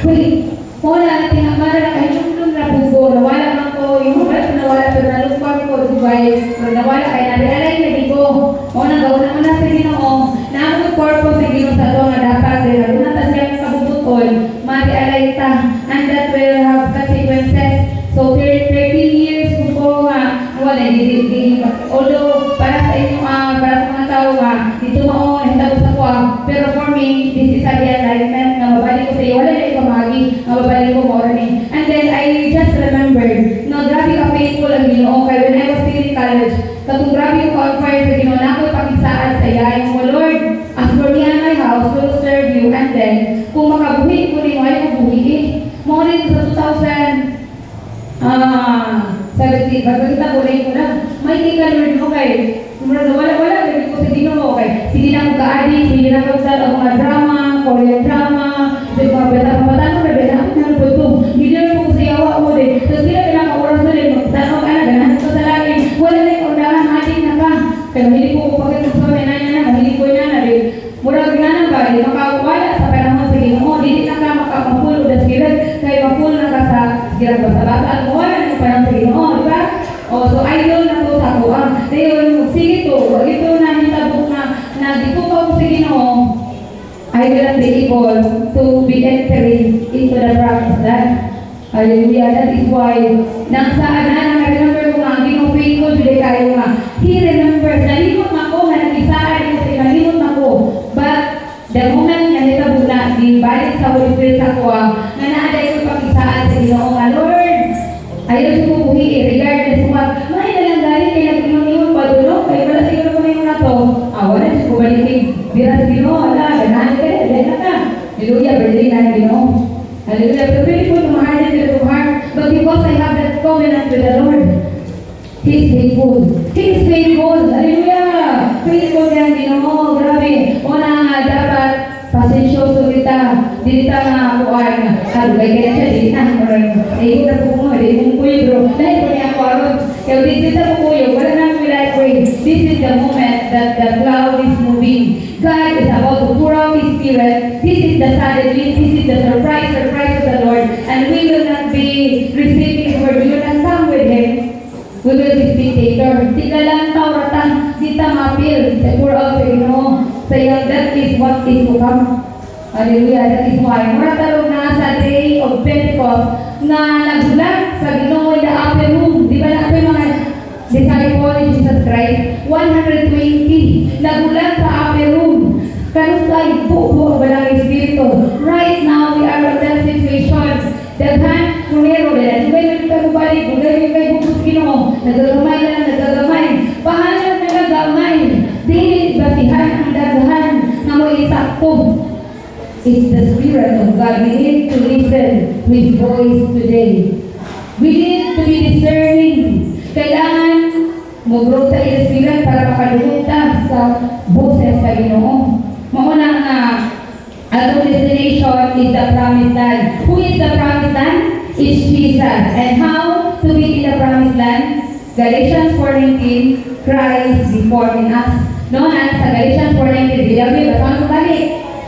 Faith. Mula na tingamara na kahit yung nabugo, nawala man ko, yung nawala pero nalupang ko, diba? Pero nawala kay nari-alay na di ko. Muna gawin naman na sa Ginoo, na ang purpose sa Ginoo sa ito nga dapat din. Naguna ta siyang kabubutol, mati-alay ta, and that will have consequences. So 13 years kung po nga, wala, although para sa inyo, para sa mga tao nga, dito mo, nahitabo sa kuha, pero for me, this is a realignment na mabalik ko sa iyo, wala na ipamagi, mababalik ko mo rin. And then, I just remembered, no, grabe ka faithful ang Ginoo, kaya when I was still in college, katong grabe yung conference sa Ginoo, na ako'y pakisaan sa iyayin mo, Lord, as for me and my house, will serve you, and then, kung makabuhi ko rin mo, ayaw ko buhi eh. Mga rin sa 2017, bago kita buhay ko lang, may tika Lord mo kay, wala, gawin ko sa Ginoo kay, sige na ko ka-adik, sige na ko sa mga drama, Korean drama, sa mga bata-bata ko, bebe na ako na po ito, hindi na po ko sa yawa mo din, tapos sila pinaka-oras na rin, magtanong ka na, ganahan ko sa langit, wala na yung undangan, adik na ka, kaya mahili ko pagkakit sa menanya na, mahili ko na rin, mura ganahan ba, di makawala sa panahon sa Ginoo, hindi na ka makapulo the Spirit, kaya mapulo na ka sa Ginoo, basta-basta, at wala na yung panahon sa Ginoo, di ba? Hallelujah. That is why, nang saan na remember ko nga, Ginoo faithful today kayo nga. He remembers, nalimot ako, nga nag-isaan ko sa nalimot ako. But, the moment nga nito muna, di balik sa Holy Spirit ako, nga naaday ko pag-isaan sa Ginoo nga, Lord, ayaw siya ko buhi, regardless mo, may nalang galing, kaya nag-inong pa doon, kaya wala siguro ko na yung nato. Wala siya ko balik, biras Ginoo, wala, ganahan ka, dahil na ka. Hallelujah, birthday na Ginoo. Hallelujah. But really put my heart into the heart. But because I have that covenant with the Lord, He is faithful. He is faithful. Hallelujah. Faithful yan, Ginoo. Grabe. Una nga, dapat pasensyoso kita. Dili ta nga kuan. Kaya kaya siya, dili na. Ayun na po mo. Dili mong kuyo, bro. Dahil po niya ako aron. Kaya dili ta po kuyo. Wala na ko like pray. This is the moment that the cloud is moving. God is about to pour out His Spirit. This is the suddenly, this is the surprise of the Lord. And we will not be receiving His word. We will not come with Him. We will be spectator. Di ka lang tauratan, di ta mapil. Sa pour out sa Ginoo. Sa iyang, that is what is to come. Hallelujah. That is why. Mura talong na sa day of Pentecost na nagulat sa Ginoo in the upper room. Di ba na ito mga disciple ni Jesus Christ? 120. Nagulat sa upper room. Kanusay buo ang Balang Espiritu. Right now, we are in that situation. Daghan, kunero nila. Dugay na ka bumalik. Dugay na kayo bukos Ginoo. Nagagamay na lang, nagagamay. Pahalag nagagamay. Dili basihan ang daghan na mo isakto. It's the Spirit of God. We need to listen to His voice today. We need to be discerning. Kailangan mag-grow sa Spirit para makaluta sa boses sa Ginoo. Mauna nga, our destination is the promised land. Who is the promised land? It's Jesus. And how to be in the promised land? Galatians 4:19, Christ before in us. No, sa Galatians 4:19, bilabi, basahan mo balik.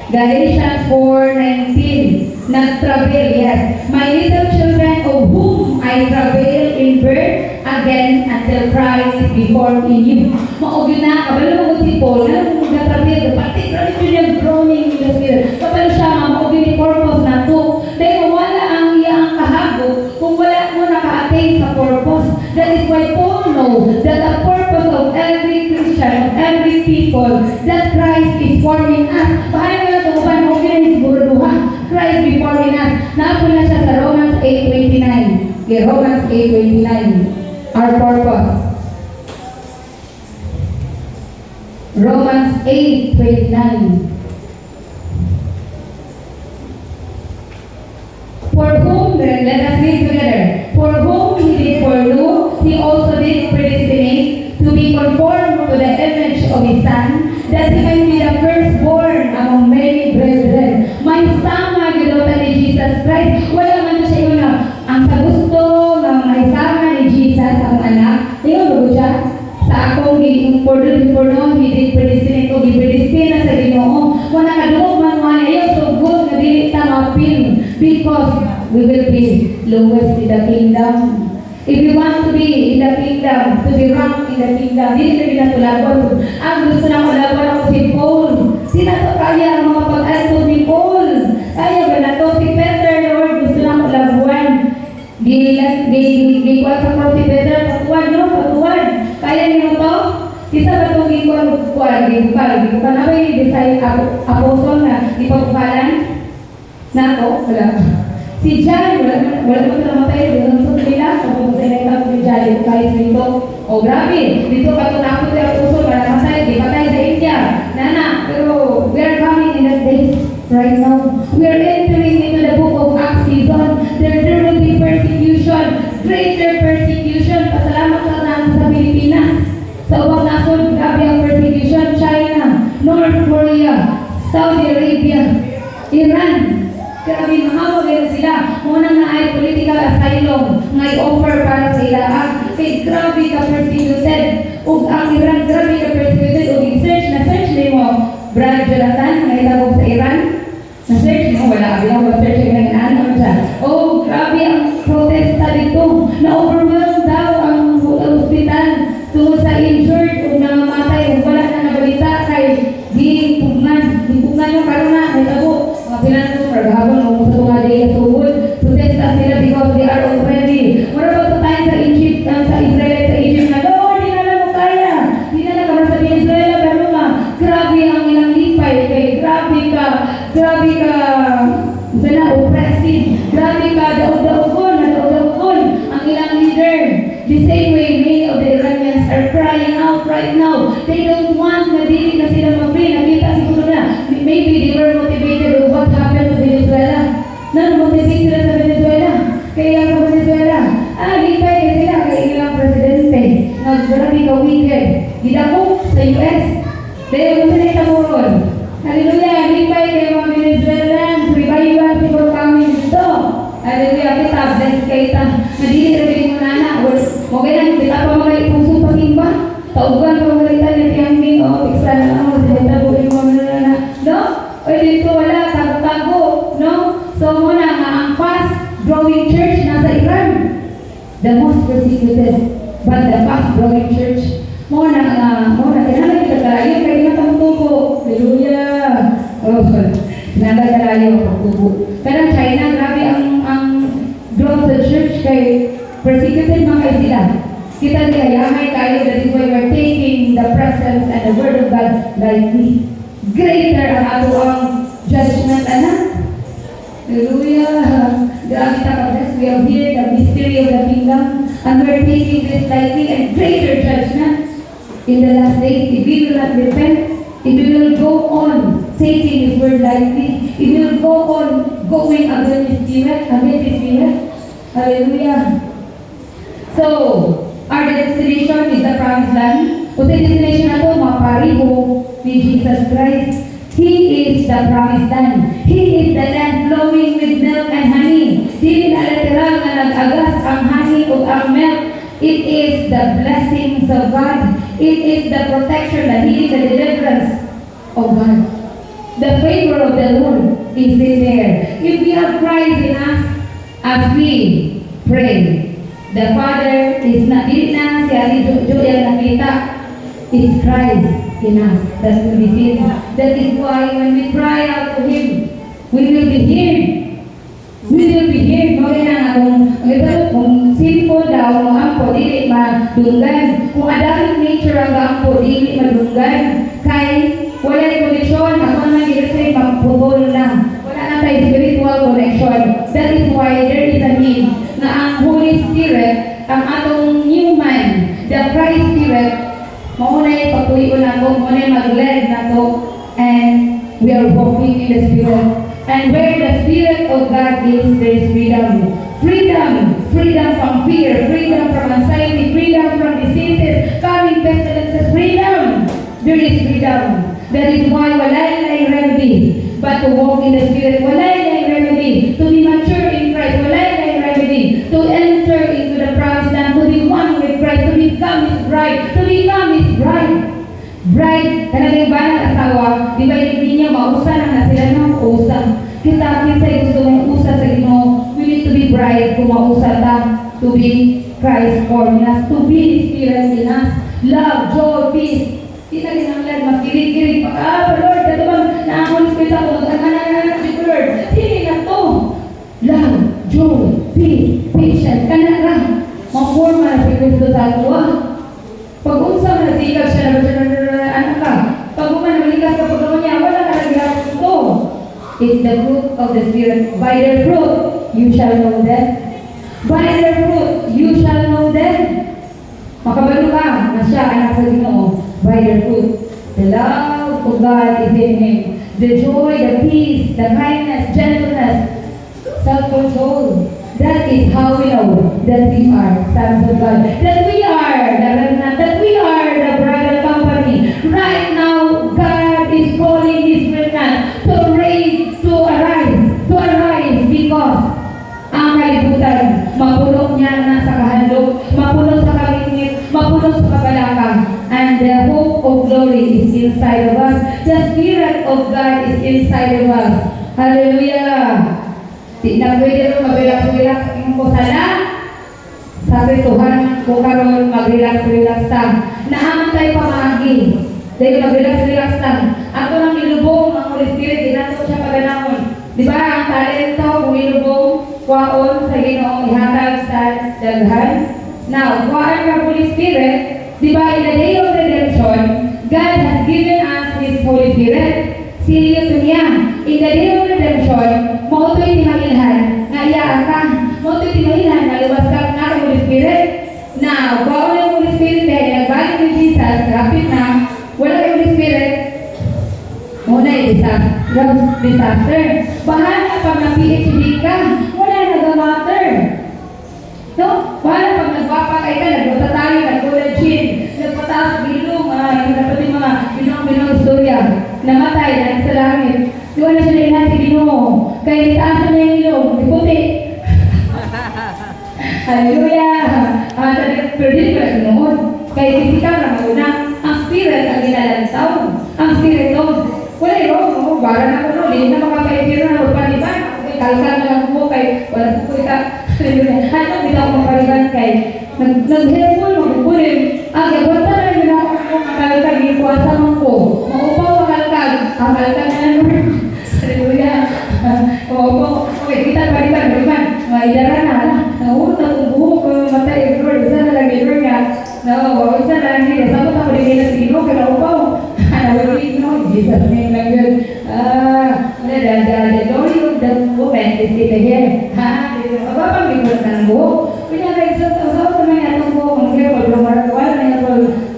Galatians 4:19, nag-travel, yes. My little children of whom I travail in birth again until Christ is before in you. Maugyo na, kabalo mo si Paul, nag-travel, particularly to yung groaning in the Spirit. Kapalo siya, maugyo ni purpose na to. Dahil wala ang iyang kahago kung wala mo naka-attain sa purpose. That is why Paul knows that the purpose of every Christian, of every people, that Christ is forming us. Paano na ito kung maugyo na siguro duha? Christ before in us. Naapula siya sa Romans 8:29. Okay, Romans 8:29. Our purpose. Romans 8:29. For whom, let us read together. For whom He did foreknow, He also did predestinate to be conformed to the image of His Son, that He might be the firstborn among many brethren. May sama ginutan ni Jesus Christ. Wala man siya yun na ang sa gusto ng may sama ni Jesus ang anak. Tingnan mo siya? Sa akong porno, He did predestinate o gipredestina sa Ginoo. Wala kadungog man mo ayaw so good na dili ta mapil because we will be lowest in the kingdom. If you want to be in the kingdom, to be ranked in the kingdom, dili na tulabon. Ang gusto na tulabon ako si Paul. Sila to kaya ang mga pag-alto ni Paul. Kaya ba na to si Peter, Lord, gusto na tulabuan. Gikuan sa cross si Peter, patuwan, no? Patuwan. Kaya niyo to? Isa ba itong gikuan? Gikuan na ba yung design apostol na ipagpalan? Na to? Wala. Si John, wala mo ito namatay, doon sa nila, kapag sa inay ni John, yung kahit dito. O grabe, dito patunakot yung apostol, wala namatay, di patay sa India. Nana, pero we are coming in that days right now. We are entering into the book of Acts season. There will be persecution, greater persecution. Pasalamat sa natin sa Pilipinas. Sa ubang nason, grabe ang persecution. China, North Korea, Saudi Arabia, Iran. Grabe, mahawag yan sila. Muna na ay political asylum nga i-offer para sa ilaan. Kaya grabe ka persecuted. Ug ang Iran, grabe ka persecuted. Ug i-search, na-search din mo, Brad Jonathan, nga itawag sa Iran. Na-search mo, wala ka bilang mag-search yung ano siya. Oh, grabe ang protesta dito. Na-overwhelmed daw ang hospital tungkol sa injured o namamatay. Kung wala na nabalita kay di pugnan yung karuna. May tabo. Mga pinanong, raghabon, sa tunga day at tuhod. Protesta sila because they The same way, many of the Iranians are crying out right now. They don't want na dili na sila mag-pray. Nakita siguro na, maybe they were motivated with what happened to Venezuela. Na-motivate sila sa Venezuela. Kaya sa Venezuela, lipay na sila kay ilang presidente. Nagdarami ka wicked. Gidakop sa US. Dahil mo sila itamuron. Hallelujah, lipay kay mga Venezuelans. Revival siguro kami dito. Hallelujah, kita, bless kayo ta. Nadili rin mo na na. Okay lang, kita pa mga ipuso pa simba. Taugan pa mga itan yung tiyangin. Iksa na ako, sila buhay mo na. No? O dito wala, tago-tago. No? So muna nga, ang fast growing church nasa Iran. The most persecuted, but the fast growing church. Muna, kailangan kita karayo, kaya natamtuko. Hallelujah. Nagagalayo ang pagtubo. Pero China, grabe ang growth sa church kay persecuted mga kayo sila. Kita niya, yahay tayo, that is why we're taking the presence and the word of God lightly. Greater ang ato ang judgment, anak. Hallelujah. Grabe ta ka-bless. We have here the mystery of the kingdom and we're taking this lightly and greater judgment in the last days. If we will not repent, if we will go on taking His word lightly, if we will go on going against His spirit. Hallelujah. So, our destination is the promised land. Kung sa destination na ito, mapariho ni Jesus Christ. He is the promised land. He is the land flowing with milk and honey. Dili na literal na nag-agas ang honey o ang milk. It is the blessings of God. It is the protection, the healing, the deliverance of God. The favor of the Lord is in there. If we have Christ in us, as we pray, the Father is not, dili na si Ate Jojo yung nakita. It's Christ in us that will be seen. That is why when we cry out to Him, we will be heard. We will be heard. Mga nga kung sinful daw, kung ampo, dili madunggan. Kung adaming nature ang ampo, dili madunggan. Kay wala yung connection, ako naman i-receive, magputol na. Wala na tayo spiritual connection. That is why there is a need na ang Holy Spirit, ang atong new man, the Christ Spirit, mauna yung patuyo na to, mauna yung mag-led na to, and we are walking in the Spirit. And where the Spirit of God is, there is freedom. Freedom! Freedom from fear, freedom from anxiety, freedom from diseases, coming pestilences, freedom! There is freedom. That is why wala yung remedy, but to walk in the Spirit, wala yung remedy, to be mature in Christ, wala yung remedy, to enter into the promised land, to be one with Christ, to become His bride, to become His bride. Bride, talagang ba ng asawa, di ba yung niya, mausa na sila ng usa. Kita sa'yo gusto mong usa sa Ginoo, we need to be bride, kung mausa ta, to be Christ forming us, to be His Spirit in us, love, joy, peace. Di na ginanglan, magkirig-kirig pa, Lord, ito bang naakong Spirit ako, mag-anak si Lord, hindi na to. Love, joy, peace, patience, kanan ma-forma na si Kristo sa ato. Pag unsa na sikap siya na ano ka, pag umanikas ka pag niya, wala ka nagihap ito. It's the fruit of the Spirit. By their fruit, you shall know them. By their fruit, you shall know them. Makabalo ka na siya anak sa Ginoo. By their fruit, the love of God is in Him. The joy, the peace, the kindness, gentleness, self-control. That is how we know that we are sons of God. That we are the remnant. That we are the bridal company. Right now, God is calling His remnant to arise because ang kalibutan, mapuno niya na sa kahandog, mapuno sa kamingit, mapuno sa kabalakang. And the hope of glory is inside of us. The Spirit of God is inside of us. Hallelujah! Di na pwede rin mag-relax-relax ang kusala. Sabi Tuhan, kung karoon mag-relax-relax lang. Naaman tayo pamagi. Dahil mag-relax-relax lang. Ako nang ilubong ang Holy Spirit, dinato siya paganamon. Di ba ang talento, kung ilubong, kwaon sa Ginoong ihatag sa daghan. Now, kwaan ka Holy Spirit, di ba in the day of redemption, God has given us His Holy Spirit. Siliyo to niya. In the day of redemption, mauto'y timangilhan, nga iyaan ka. Mauto'y timangilhan, nga liwas ka nga Holy Spirit. na bago na yung Holy Spirit dahil nagbalik ni Jesus, kapit na, wala yung Holy Spirit, muna yung disaster. Bahala pag na-PhD ka, wala nag-matter. No? Bahala pag nagpapakay ka, nagpunta tayo, nag-college, nagpataas bilong, napati mga bilong istorya, namatay, sa langit. Di wala siya nailan si Ginoo. Kaya itaas na yung ilong, di puti. Hallelujah! Pero di ko na noon. Kaya pisikal na mauna, ang spirit ang ginalantaw. Ang spirit doon. Wala yun, bara na ko noon. Hindi na makapalipiro na magpaliban. Kalkal na lang po kay wala po ka. Ano, hindi ako mapaliban kay nag-helpful, magpulim. Ang gabata na yun ako makalkal, ikuwasa mo ko. Maupaw makalkal. Ang kalkal na naman. Hallelujah. Opo. Okay, kita balikan. Mga idara na. Nautang ang buhok. Matay. Lord, isa na lang Lord nga. Isa na lang nila. Sabot ako din nila sa Ginoo. Kaya upaw. Nawagin no. Jesus name lang yun. The glory of the woman is in the hair. Mababang bigod na ng buhok. Kaya guys, sabot naman yan ang buhok. Kung kaya pag-lumaragwala na yan.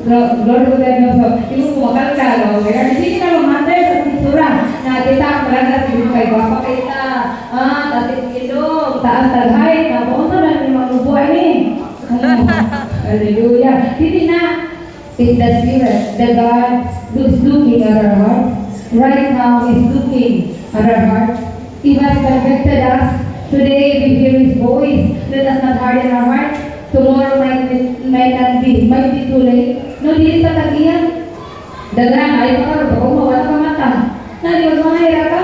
Lord of the Lord. Yung kumakalkal. Hindi na lumatay sa pisura. Nakita ko lang na si Bukay. Wapa kita. Tapos ilong. Taas taghay. Tapos na yung magubuhay ni. Hallelujah. Hindi na. It's the Spirit. The God who's looking at our hearts. Right now is looking at our hearts. He has convicted us. Today we hear His voice. Let us not harden our hearts. Tomorrow might not be. Might be too late. No, di pa tagiyan. Dagan, ay pa ka. Baka mawala ka mata. Naliwas mga hira ka.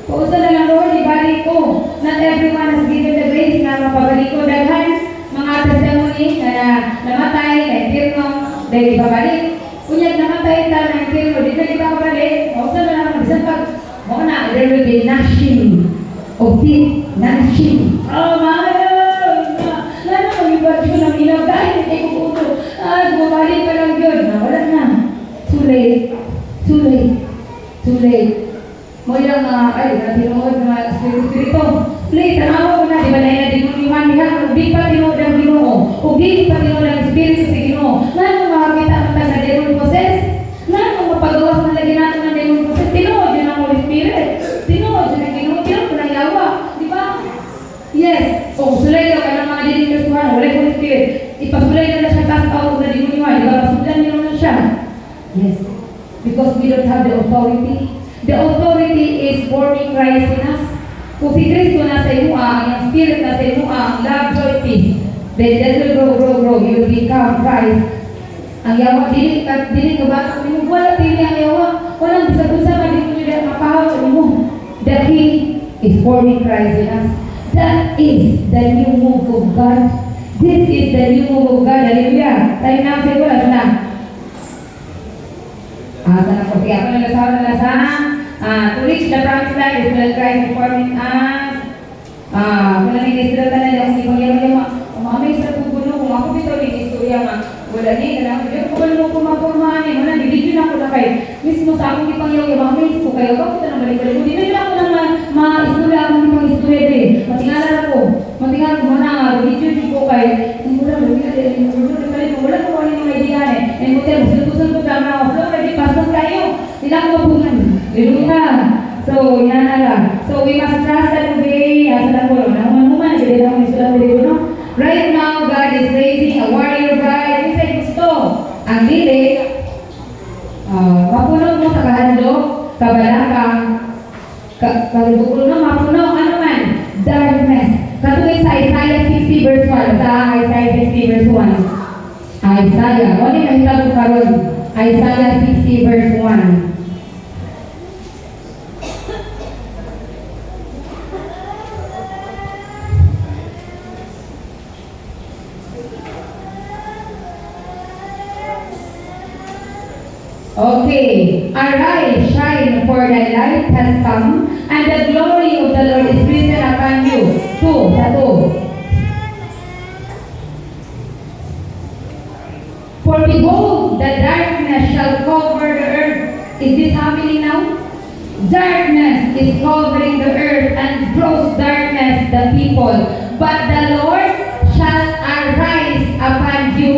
Pausa na lang Lord, ibalik ko. Not everyone has given the grace na mapabalik ko. Daghan, mga testimony na namatay, na impirno, dahil ibabalik. Kunyag namatay ta na impirno, di na kita kabalik. Pausa na lang, bisan pag, mga na, there will be gnashing of teeth, gnashing. Oh, lalo mag-ibad ko ng ilaw, dahil hindi ko puto. Bumabalik pa lang yun. Wala na. Too late. Too late. Too late. Mo yung tinuod ng mga spirito. Late, tanawa ko na, di ba na yun, di mo liman niya, di pa tinuod ang Ginoo. O di pa tinuod ang Espiritu sa Ginoo. Lalo makakita ang taga demon possess. Lalo mapagawas na lagi natin ng demon possess. Tinuod yun ang Holy Spirit. Tinuod yun ang Ginoo. Tinuod ko ng yawa. Di ba? Yes. O sulay ka ng mga dinikas ko, wala yung Holy Spirit. Ipasulay na siya cast out na di mo niya. Di ba? Masugdan niyo na siya. Yes. Because we don't have the authority. The authority is forming Christ in us. Kung si Kristo nasa iyo, ang Spirit nasa iyo, ang love, joy, peace, then that will grow. You will become Christ. Ang yawa, dili ka ba? Wala pili ang yawa. Walang bisa-bisa ka, di mo nila makahaw sa mo. The King is forming Christ in us. That is the new move of God. This is the new move of God. Hallelujah. Tayo na, sige ko lang na. Sana po. Sige, ako na sana. To reach the promised land is the Christ forming us. Kung nangyayasira ka na lang, kung ibang yaman, umamay sa pupuno, kung ako bitaw yung istorya nga, wala niya, kailangan ko wala mo pumapurmahan eh, wala, nilidyo na ako na kayo. Mismo sa akong ipang yaw, umamay ko kayo, bakit na balik-balik ko, di na ako na ma-istorya akong ipang istorya din. Matingala ko mana, nilidyo ko kayo, wala ko wala yung mga idea eh. And hotel, gusto ko sa mga flow, ready, pasok kayo. Sila ko mapungan. Hallelujah. So, yan na lang. So, we must trust and obey. Sa nakulo. Nahuman, hindi lang may sulat dito, no? Right now, God is raising a warrior bride. Kasi gusto. Ang dili, mapuno mo sa kahandog, kabalakang, kalibukul no, mapuno, ano man, darkness. Katulad sa Isaiah 60 verse 1. Sa Isaiah 60 verse 1. Isaiah. Wala yung nakita ko karon. Isaiah 60 verse 1. Okay. Arise, shine, for the light has come, and the glory of the Lord is risen upon you. 2. For behold, the darkness shall cover the earth. Is this happening now? Darkness is covering the earth, and gross darkness the people. But the Lord shall arise upon you,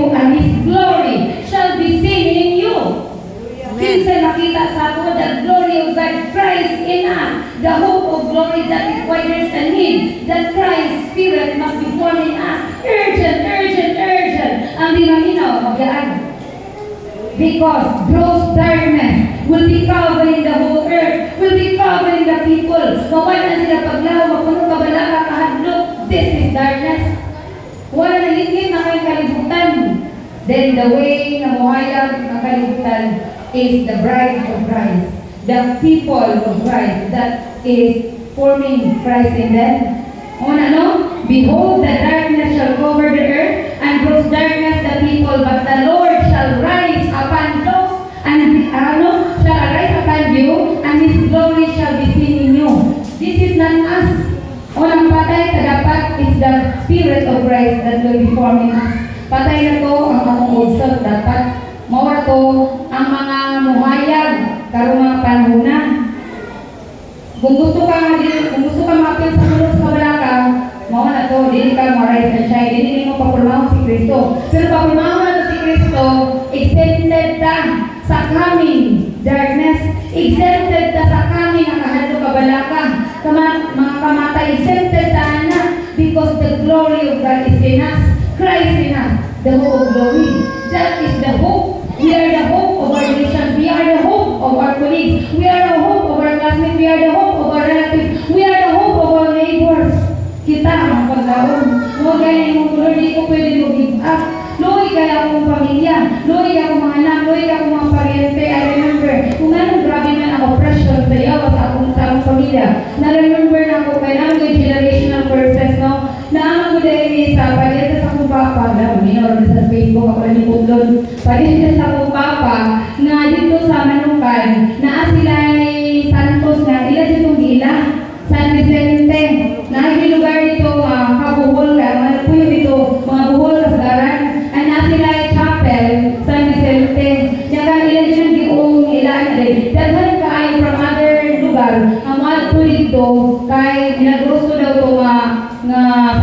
Christ in us, the hope of glory. That is why there's a need that Christ's Spirit must be formed in us. Urgent, urgent, urgent. Ang di maminaw, magyaan. Because gross darkness will be covering the whole earth, will be covering the people. Mawala na sila paglaw, mapuno kabalaka, kahadlok. This is darkness. Wala na lingkit na kayong kalibutan. Then the way na muhayag ang kalibutan is the bride of Christ. The people of Christ that is forming Christ in them. Una, no? Behold, the darkness shall cover the earth, and gross darkness the people, but the Lord shall rise upon those, and shall arise upon you, and His glory shall be seen in you. This is not us. Unang patay, dapat is the Spirit of Christ that will be forming us. Patay na to ang akong usap dapat. Mawala to ang mga muhayag, karong mga panahon. Kung gusto ka mapil sa mulos sa balaka, mao na to, dili ka ma-rise and shine, dili mo papulmahon si Kristo. Pero papulmahon na to si Kristo, exempted ta sa coming darkness, exempted ta sa coming ang kahadlo ka balaka, mga kamatay, exempted ta na, because the glory of God is in us, Christ in us, the hope of glory. That is the hope. We are the hope of our nation. We are the hope of our colleagues. We are the hope of our classmates. We are the hope of our relatives. We are the hope of our neighbors. Kita ang pagkaon. Lord, kaya yung Lord, di ko pwede mag-give up. Lord, kaya akong pamilya. Lord, kaya akong mga anak. Lord, kaya akong mga pariente. I remember, kung anong grabe man ang oppression sa iyo sa akong pamilya. Na-remember na ako, kaya naman yung generational curses, no? Naaman ko dahil sa pariente sa akong papa. Minor sa Facebook, ako lang iputlon. Pariente sa akong papa, na dito sa Manukan, na sila ay Santos na, ilan ditong gila. San Vicente, na yung lugar dito, kabuhol ka, mga puyo dito, mga buhol kasagaran, and na sila ay chapel, San Vicente, yakan ilan dyan diong ilan, daghan ka ay from other lugar, ang mga po dito, kay ginagrusto daw ito nga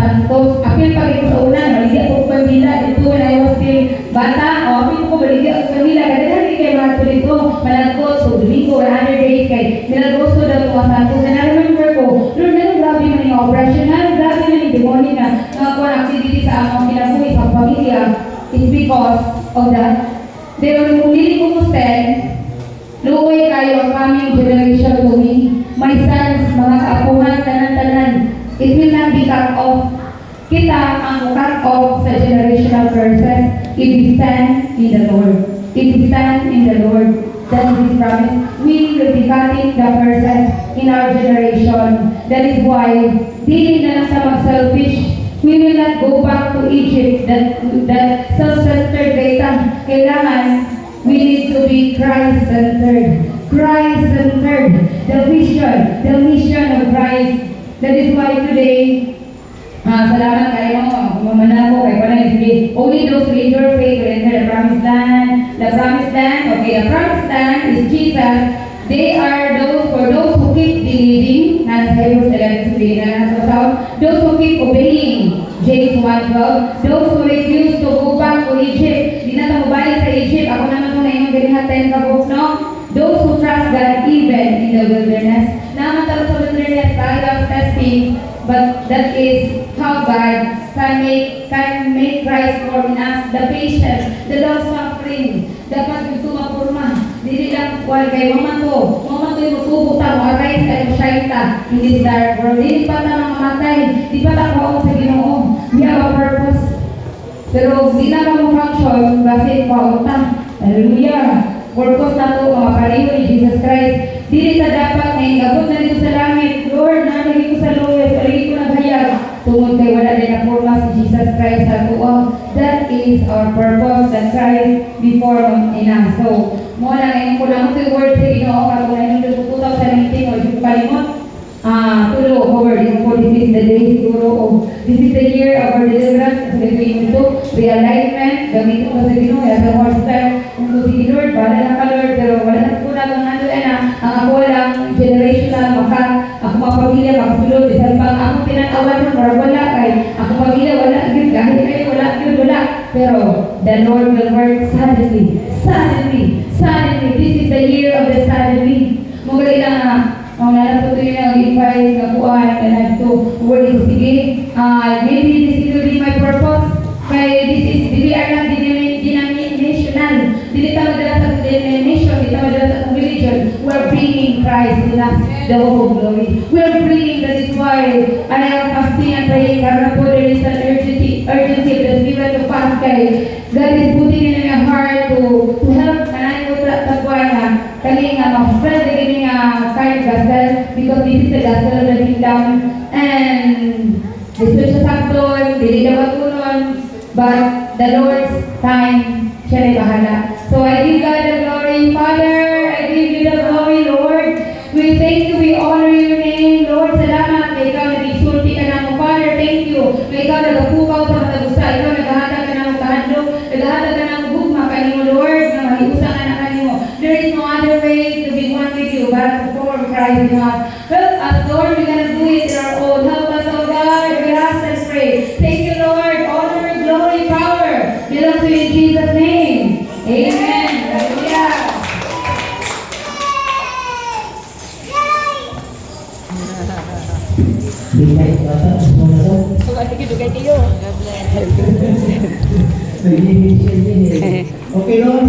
Santos, apil pag ito sa unan, maligya ko pamila, ito when I was still bata, apil ko maligya ko pamila, kadang hindi kayo mga po dito, malagkot, so Domingo, 100 days, kay ginagrusto daw ito nga Santos, and I remember ko, Lord, na grabe man yung operation, na grabe man yung demonic na kuha activity sa among kinabuhi sa pamilya, it's because of that. Pero kung hindi ko stand, luoy kayo ang coming generation to me, my sons, mga kaapuhan, tanan-tanan, it will not be cut off. Kita ang cut off sa generational curses if we stand in the Lord. If we stand in the Lord, that is His promise. We will be cutting the curses in our generation. That is why, dili na lang sa mag-selfish. We will not go back to Egypt, that self-centered data. Kailangan, we need to be Christ-centered. Christ-centered. The mission of Christ. That is why today, salamat kayo mamana ko kay Panay. Only those with your faith will enter the promised land. The promised land, okay, the promised land is Jesus. They are for those who keep believing, nasa Hebrews 11:3, those who keep obeying, James 1:12, those who refuse to go back to Egypt, di na ito mabalik sa Egypt, ako naman ito na yung ganihatan ka book, no? Those who trust God even in the wilderness. Naman talo sa wilderness, tayo ang testing, but that is how God can make Christ form in us, the patience, the long suffering, dapat ito mapurma. Dili lang kuwal kay mama ko yung magpubuta mo, arise at shine ta in this dark world. Dili pa ta mamamatay, di pa ta kuwaon sa Ginoo. We have a purpose. Pero di na ka mo function, kasi kuwaon ta. Hallelujah. Purpose na to, mga pariyo ni Jesus Christ. Dili ta dapat ngayon, gabot na dito sa langit. Lord, nalagay ko sa luyos, nalagay ko naghayag. Tungod kay wala din na forma si Jesus Christ sa tuwa. That is our purpose, that Christ before in us. So, mo lang ngayon ko lang ito yung word sa Ginoo, kung ngayon yung tututaw sa meeting, o yung kalimot, tulo, over, this is the day siguro, this is the year of our deliverance, kasi ito ito, realignment, gamit ko sa Ginoo, as a horse style, kung ito si Lord, wala na ka Lord, pero wala na po na kung ano na, ang ako lang, generational, ako mga pamilya, makasulod, bisan pang ako pinag-awan mo, wala kay, ako pamilya, wala, yun, kahit kayo, wala, yun, wala, pero, the Lord will work suddenly, this is the year of the suddenly, mga lang Ang nalato yun ang invite na kuhaan na nagto. Word ko, sige, maybe this will be my purpose. Kaya we are not denominational. Dili ta madala sa denomination, dili ta madala sa religion. We are bringing Christ in us, the hope of glory. We are bringing, that is why I am fasting and praying. Karena po there is an urgency of the spirit to fast kay God is putting in my heart to help kanay ko sa buhay na kani nga ma-spread the giving kind gospel, because this is the gospel of the kingdom. And this is the sakton, dili na matunon, but the Lord's time, siya rin bahala. So I give God the glory. Father, I give you the glory, Lord. We thank you, we honor your name, Lord. Salamat, may ikaw nag-isulti ka na mo. Father, thank you. May ikaw nag-apukaw sa matagusta. Ikaw nag-ahata ka na mo kahadlok. Nag-ahata ka na mo bugma kanimo, Lord, na mahiusa ka na kanimo. There is no other way to be one with you but to form Christ in us. Help us, Lord. We're gonna do it in our own. Help us, oh God. We ask and pray. Thank you, Lord. Honor, glory, power belongs to you in Jesus' name. Amen. Hallelujah. Bigay ko ata, semua na Dugay kayo. God bless. Okay, Lord.